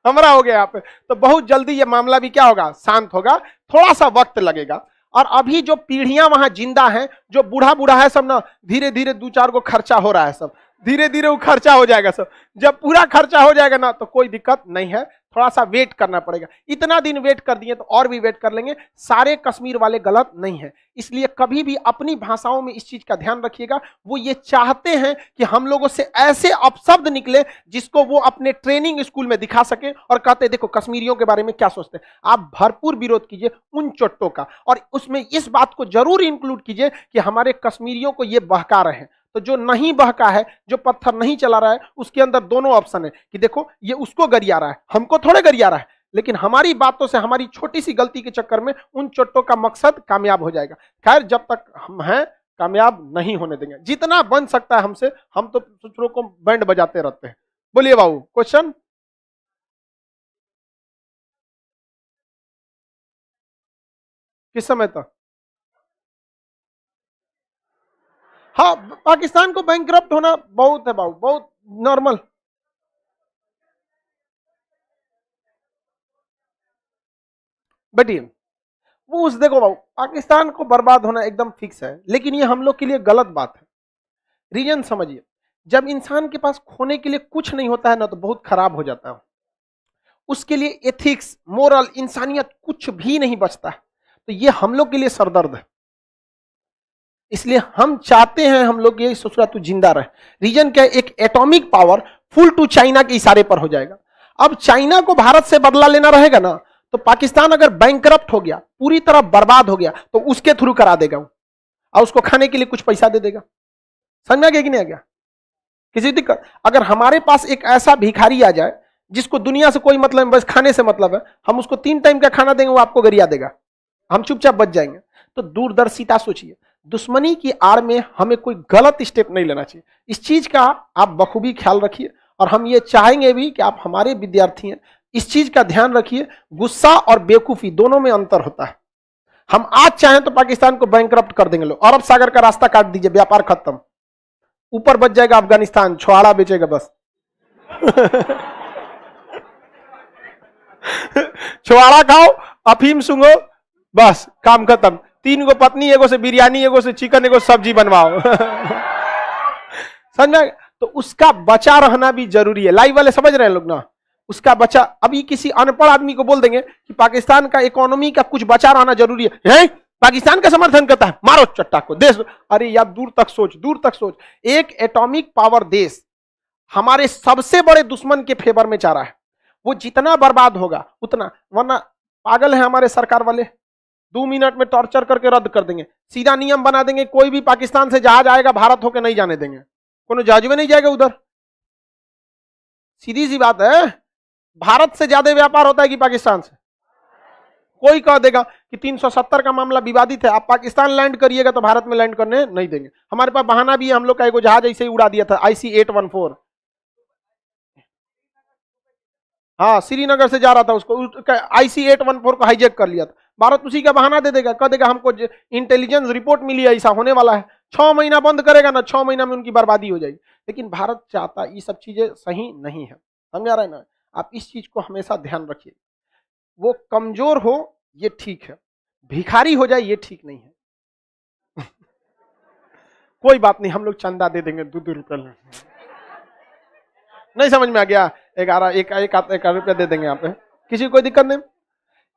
हमारा हो गया यहाँ पे। तो बहुत जल्दी ये मामला भी क्या होगा, शांत होगा। थोड़ा सा वक्त लगेगा। और अभी जो पीढ़ियां वहां जिंदा हैं, जो बूढ़ा बूढ़ा है सब ना, धीरे धीरे 2-4 को खर्चा हो रहा है सब, धीरे धीरे वो खर्चा हो जाएगा सब। जब पूरा खर्चा हो जाएगा ना तो कोई दिक्कत नहीं है, थोड़ा सा वेट करना पड़ेगा। इतना दिन वेट कर दिए तो और भी वेट कर लेंगे। सारे कश्मीर वाले गलत नहीं है, इसलिए कभी भी अपनी भाषाओं में इस चीज का ध्यान रखिएगा। वो ये चाहते हैं कि हम लोगों से ऐसे अपशब्द निकले जिसको वो अपने ट्रेनिंग स्कूल में दिखा सके और कहते देखो कश्मीरियों के बारे में क्या सोचते हैं। आप भरपूर विरोध कीजिए उन चोट्टों का, और उसमें इस बात को जरूर इंक्लूड कीजिए कि हमारे कश्मीरियों को ये बहका रहे हैं। तो जो नहीं बहका है, जो पत्थर नहीं चला रहा है, उसके अंदर दोनों ऑप्शन है कि देखो ये उसको गरिया रहा है, हमको थोड़े गरिया रहा है, लेकिन हमारी बातों से, हमारी छोटी सी गलती के चक्कर में उन चोटों का मकसद कामयाब हो जाएगा। खैर, जब तक हम हैं कामयाब नहीं होने देंगे, जितना बन सकता है हमसे। हम तो दूसरों को बैंड बजाते रहते हैं। बोलिए बाबू, क्वेश्चन किस समय तक? हाँ, पाकिस्तान को बैंकरप्ट होना बहुत है बाबू, बहुत नॉर्मल। बेटिए वो उस, देखो बाबू, पाकिस्तान को बर्बाद होना एकदम फिक्स है, लेकिन ये हम लोग के लिए गलत बात है। रीजन समझिए, जब इंसान के पास खोने के लिए कुछ नहीं होता है ना, तो बहुत खराब हो जाता है। उसके लिए एथिक्स, मोरल, इंसानियत कुछ भी नहीं बचता है। तो ये हम लोग के लिए सरदर्द है। इसलिए हम चाहते हैं, हम लोग ये सोच रहा तू जिंदा रहे। रीजन क्या है, एक atomic powerful to China के इशारे पर हो जाएगा। अब चाइना को भारत से बदला लेना रहेगा ना, तो पाकिस्तान अगर बैंकरप्ट हो गया, पूरी तरह बर्बाद हो गया, तो उसके थ्रू करा देगा वो, और उसको खाने के लिए कुछ पैसा दे देगा। समझ में आ गया कि नहीं आ गया? किसी दिक्कत? अगर हमारे पास एक ऐसा भिखारी आ जाए जिसको दुनिया से कोई मतलब, बस खाने से मतलब है, हम उसको 3 टाइम का खाना देंगे, वो आपको गरिया देगा, हम चुपचाप बच जाएंगे। तो दूरदर्शिता सोचिए। दुश्मनी की आड़ में हमें कोई गलत स्टेप नहीं लेना चाहिए। इस चीज का आप बखूबी ख्याल रखिए, और हम ये चाहेंगे भी कि आप हमारे विद्यार्थी हैं, इस चीज का ध्यान रखिए। गुस्सा और बेवकूफी दोनों में अंतर होता है। हम आज चाहें तो पाकिस्तान को बैंकरप्ट कर देंगे, लोग अरब सागर का रास्ता काट दीजिए, व्यापार खत्म, ऊपर बच जाएगा अफगानिस्तान, छोहाड़ा बेचेगा बस छोहाड़ा खाओ, अफीम सूंघो, बस काम खत्म। 3 गो पत्नी, एगो से बिरयानी, एगो से चिकन, एगो सब्जी बनवाओ समझ में? तो उसका बचा रहना भी जरूरी है। लाइव वाले समझ रहे हैं लोग ना? उसका बचा, अभी किसी अनपढ़ आदमी को बोल देंगे कि पाकिस्तान का इकोनॉमी का कुछ बचा रहना जरूरी है, पाकिस्तान का समर्थन करता है, मारो चट्टा को, देश। अरे यार, दूर तक सोच, दूर तक सोच। एक एटॉमिक पावर देश हमारे सबसे बड़े दुश्मन के फेवर में जा रहा है। वो जितना बर्बाद होगा उतना, वरना पागल है हमारे सरकार वाले, 2 मिनट में टॉर्चर करके रद्द कर देंगे। सीधा नियम बना देंगे, कोई भी पाकिस्तान से जहाज आएगा भारत होकर नहीं जाने देंगे, कोनो जहाज में नहीं जाएगा उधर। सीधी सी बात है। भारत से ज्यादा व्यापार होता है कि पाकिस्तान से? कोई कह देगा कि 370 का मामला विवादित है, आप पाकिस्तान लैंड करिएगा तो भारत में लैंड करने नहीं देंगे। हमारे पास बहाना भी है, हम लोग का एक जहाज ऐसे ही उड़ा दिया था, IC-814। हाँ, श्रीनगर से जा रहा था, उसको IC-814 को हाईजैक कर लिया था। भारत उसी का बहाना दे देगा, कह देगा हमको इंटेलिजेंस रिपोर्ट मिली है, ऐसा होने वाला है, 6 महीना बंद करेगा ना, 6 महीना में उनकी बर्बादी हो जाएगी। लेकिन भारत चाहता ये सब चीजें सही नहीं है, समझ आ रहा है ना। आप इस चीज को हमेशा ध्यान रखिए। वो कमजोर हो ये ठीक है, भिखारी हो जाए ये ठीक नहीं है। कोई बात नहीं, हम लोग चंदा दे देंगे 2-2 रुपए। नहीं समझ में आ गया? 11 रुपया दे देंगे यहाँ पे, किसी को कोई दिक्कत नहीं।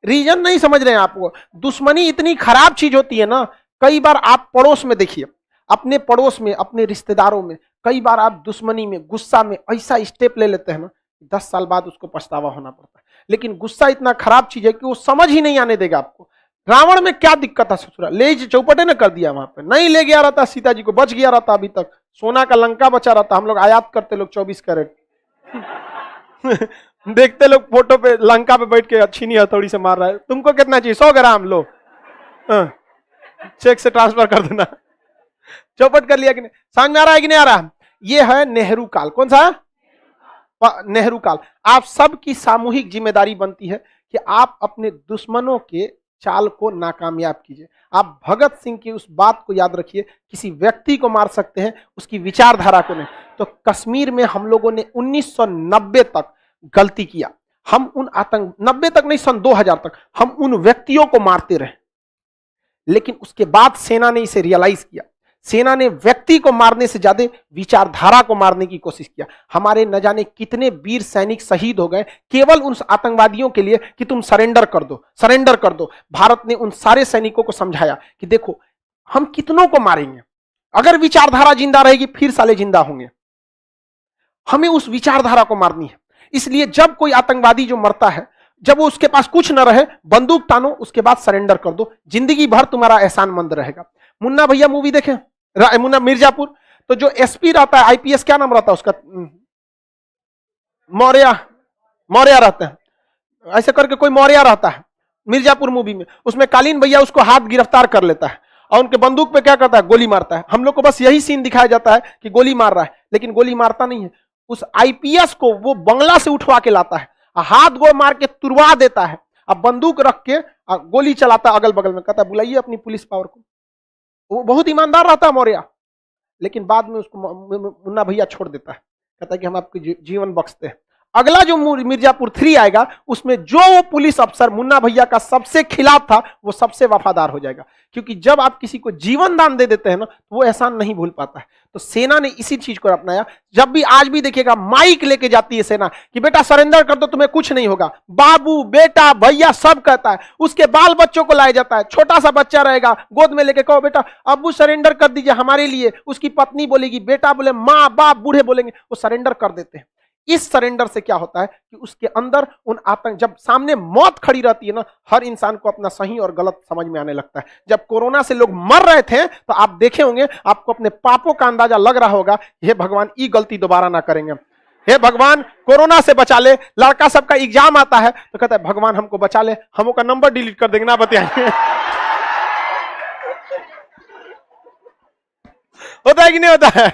रीजन नहीं समझ रहे हैं आपको। दुश्मनी इतनी खराब चीज होती है ना, कई बार आप पड़ोस में देखिए, अपने पड़ोस में, अपने रिश्तेदारों में, कई बार आप दुश्मनी में, गुस्सा में ऐसा स्टेप ले लेते हैं ना, 10 साल बाद उसको पछतावा होना पड़ता है। लेकिन गुस्सा इतना खराब चीज है कि वो समझ ही नहीं आने देगा आपको। रावण में क्या दिक्कत था, ससुरा ले चौपटे ने कर दिया, वहां पे नहीं ले गया रहता सीता जी को, बच गया रहता, अभी तक सोना का लंका बचा रहता। हम लोग आयात करते लोग 24 कैरेट। देखते लोग फोटो पे लंका पे बैठ के अच्छी नहीं हथौड़ी से मार रहा है। तुमको कितना चाहिए? 100 ग्राम लो, चेक से ट्रांसफर कर देना। चौपट कर लिया कि नहीं? समझ में आ रहा है कि नहीं आ रहा? ये है नेहरू काल। कौन सा? नेहरू काल। आप सबकी सामूहिक जिम्मेदारी बनती है कि आप अपने दुश्मनों के चाल को नाकामयाब कीजिए। आप भगत सिंह की उस बात को याद रखिए, किसी व्यक्ति को मार सकते हैं, उसकी विचारधारा को नहीं। तो कश्मीर में हम लोगों ने 1990 तक गलती किया। हम उन आतंक 90 तक नहीं, सन 2000 तक हम उन व्यक्तियों को मारते रहे। लेकिन उसके बाद सेना ने इसे रियलाइज किया। सेना ने व्यक्ति को मारने से ज्यादा विचारधारा को मारने की कोशिश किया। हमारे न जाने कितने वीर सैनिक शहीद हो गए केवल उन आतंकवादियों के लिए कि तुम सरेंडर कर दो, सरेंडर कर दो। भारत ने उन सारे सैनिकों को समझाया कि देखो हम कितनों को मारेंगे, अगर विचारधारा जिंदा रहेगी फिर साले जिंदा होंगे। हमें उस विचारधारा को मारनी है। इसलिए जब कोई आतंकवादी जो मरता है, जब वो उसके पास कुछ न रहे, बंदूक तानो, उसके बाद सरेंडर कर दो, जिंदगी भर तुम्हारा एहसानमंद रहेगा। मुन्ना भैया मूवी देखे? मुन्ना मिर्जापुर। तो जो एसपी रहता है, आईपीएस क्या नाम रहता है उसका? मौर्य, मौर्य रहते हैं, ऐसे करके कोई मौर्य रहता है मिर्जापुर मूवी में। उसमें कालीन भैया उसको हाथ गिरफ्तार कर लेता है और उनके बंदूक पे क्या करता है? गोली मारता है। हम लोग को बस यही सीन दिखाया जाता है कि गोली मार रहा है, लेकिन गोली मारता नहीं है। उस आईपीएस को वो बंगला से उठवा के लाता है, हाथ गोड़ मार के तुरवा देता है, अब बंदूक रख के गोली चलाता अगल बगल में, कहता बुलाइए अपनी पुलिस पावर को। वो बहुत ईमानदार रहता है मौर्य, लेकिन बाद में उसको मुन्ना भैया छोड़ देता है, कहता है कि हम आपको जीवन बख्शते हैं। अगला जो मिर्जापुर 3 आएगा, उसमें जो वो पुलिस अफसर मुन्ना भैया का सबसे खिलाफ था, वो सबसे वफादार हो जाएगा। क्योंकि जब आप किसी को जीवन दान दे देते हैं ना, तो वो एहसान नहीं भूल पाता है। तो सेना ने इसी चीज को अपनाया। जब भी आज भी देखिएगा माइक लेके जाती है सेना कि बेटा सरेंडर कर दो, तुम्हें कुछ नहीं होगा, बाबू बेटा भैया सब कहता है। उसके बाल बच्चों को लाया जाता है, छोटा सा बच्चा रहेगा, गोद में लेके कहो बेटा अब्बू सरेंडर कर दीजिए हमारे लिए। उसकी पत्नी बोलेगी, बेटा बोले, माँ बाप बूढ़े बोलेंगे, वो सरेंडर कर देते हैं। इस सरेंडर से क्या होता है कि उसके अंदर उन आतंक, जब सामने मौत खड़ी रहती है ना, हर इंसान को अपना सही और गलत समझ में आने लगता है। जब कोरोना से लोग मर रहे थे तो आप देखे होंगे, आपको अपने पापों का अंदाजा लग रहा होगा, हे भगवान ये गलती दोबारा ना करेंगे, हे भगवान कोरोना से बचा ले। लड़का सबका एग्जाम आता है तो कहता है भगवान हमको बचा ले, हम का नंबर डिलीट कर देंगे ना, बताइए होता है कि नहीं होता है?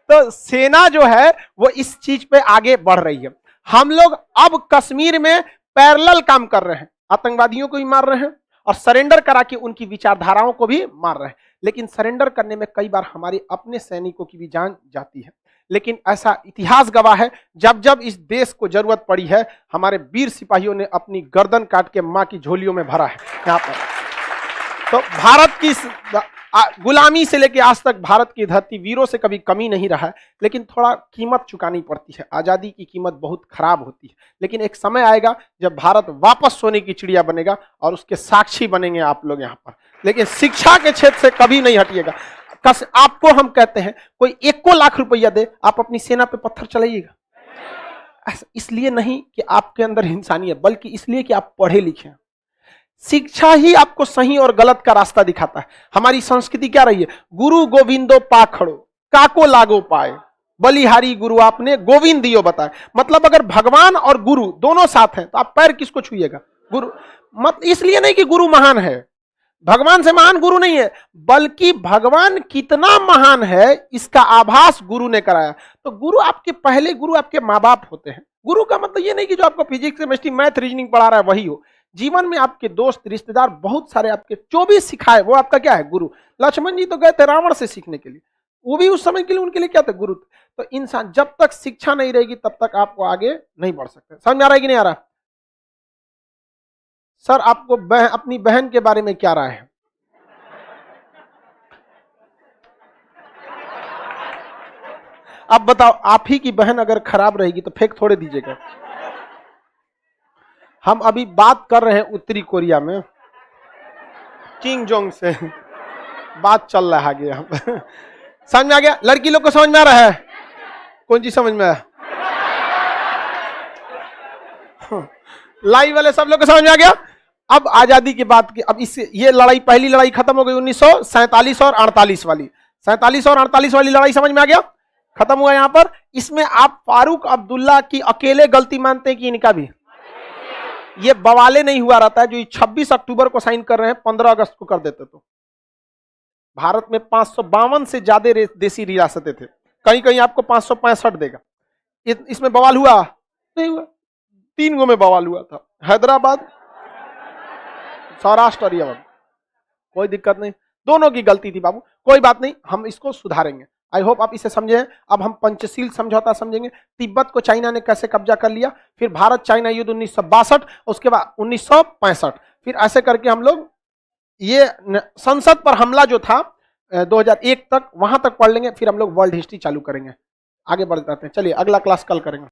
तो सेना जो है वो इस चीज पे आगे बढ़ रही है। हम लोग अब कश्मीर में पैरेलल काम कर रहे हैं, आतंकवादियों को भी मार रहे हैं और सरेंडर करा के उनकी विचारधाराओं को भी मार रहे हैं। लेकिन सरेंडर करने में कई बार हमारे अपने सैनिकों की भी जान जाती है। लेकिन ऐसा इतिहास गवाह है, जब जब इस देश को जरूरत पड़ी है, हमारे वीर सिपाहियों ने अपनी गर्दन काट के मां की झोलियों में भरा है। यहाँ पर तो भारत की गुलामी से लेकर आज तक भारत की धरती वीरों से कभी कमी नहीं रहा है। लेकिन थोड़ा कीमत चुकानी पड़ती है, आजादी की कीमत बहुत खराब होती है। लेकिन एक समय आएगा जब भारत वापस सोने की चिड़िया बनेगा और उसके साक्षी बनेंगे आप लोग यहाँ पर। लेकिन शिक्षा के क्षेत्र से कभी नहीं हटिएगा। आपको हम कहते हैं कोई 1 लाख रुपया दे, आप अपनी सेना पे पत्थर चलाइएगा? इसलिए नहीं कि आपके अंदर इंसानियत, बल्कि इसलिए कि आप पढ़े लिखे। शिक्षा ही आपको सही और गलत का रास्ता दिखाता है। हमारी संस्कृति क्या रही है? गुरु गोविंदो पाखड़ो काको लागो पाए, बलिहारी गुरु आपने गोविंद दियो बताए। मतलब अगर भगवान और गुरु दोनों साथ हैं तो आप पैर किसको छुइएगा? गुरु। मत इसलिए नहीं कि गुरु महान है, भगवान से महान गुरु नहीं है, बल्कि भगवान कितना महान है इसका आभास गुरु ने कराया। तो गुरु आपके पहले गुरु आपके माँ बाप होते हैं। गुरु का मतलब ये नहीं कि जो आपको फिजिक्स केमिस्ट्री मैथ रीजनिंग पढ़ा रहा है वही हो। जीवन में आपके दोस्त रिश्तेदार बहुत सारे आपके जो भी सिखाए वो आपका क्या है, गुरु। लक्ष्मण जी तो गए थे रावण से सीखने के लिए, वो भी उस समय के लिए उनके लिए क्या था, गुरु। तो इंसान जब तक शिक्षा नहीं रहेगी तब तक आपको आगे नहीं बढ़ सकते। समझ में आ रहा है कि नहीं आ रहा? सर आपको अपनी बहन के बारे में क्या राय है? अब बताओ, आप ही की बहन अगर खराब रहेगी तो फेंक थोड़े दीजिएगा। हम अभी बात कर रहे हैं उत्तरी कोरिया में किंग जोंग से बात चल रहा है यहाँ पे। समझ में आ गया? लड़की लोग को समझ में आ रहा है? कौन चीज समझ में आया? लाइव वाले सब लोग को समझ में आ गया? अब आजादी की बात की, अब इससे ये लड़ाई, पहली लड़ाई खत्म हो गई 1947 और 48 वाली। 47 और 48 वाली लड़ाई समझ में आ गया? खत्म हुआ यहां पर। इसमें आप फारूक अब्दुल्ला की अकेले गलती मानते हैं कि इनका भी? ये बवाले नहीं हुआ रहता है जो 26 अक्टूबर को साइन कर रहे हैं, 15 अगस्त को कर देते तो भारत में 552 से ज्यादा देसी रियासतें थे, कहीं कहीं आपको 565 देगा। इसमें बवाल हुआ नहीं हुआ? 3 गो में बवाल हुआ था, हैदराबाद, सौराष्ट्र और यमन। कोई दिक्कत नहीं, दोनों की गलती थी बाबू, कोई बात नहीं, हम इसको सुधारेंगे। आई होप आप इसे समझे। अब हम पंचशील समझौता समझेंगे, तिब्बत को चाइना ने कैसे कब्जा कर लिया, फिर भारत चाइना युद्ध 1962, उसके बाद 1965, फिर ऐसे करके हम लोग ये संसद पर हमला जो था 2001 तक, वहां तक पढ़ लेंगे, फिर हम लोग वर्ल्ड हिस्ट्री चालू करेंगे। आगे बढ़ जाते हैं, चलिए अगला क्लास कल करेंगे।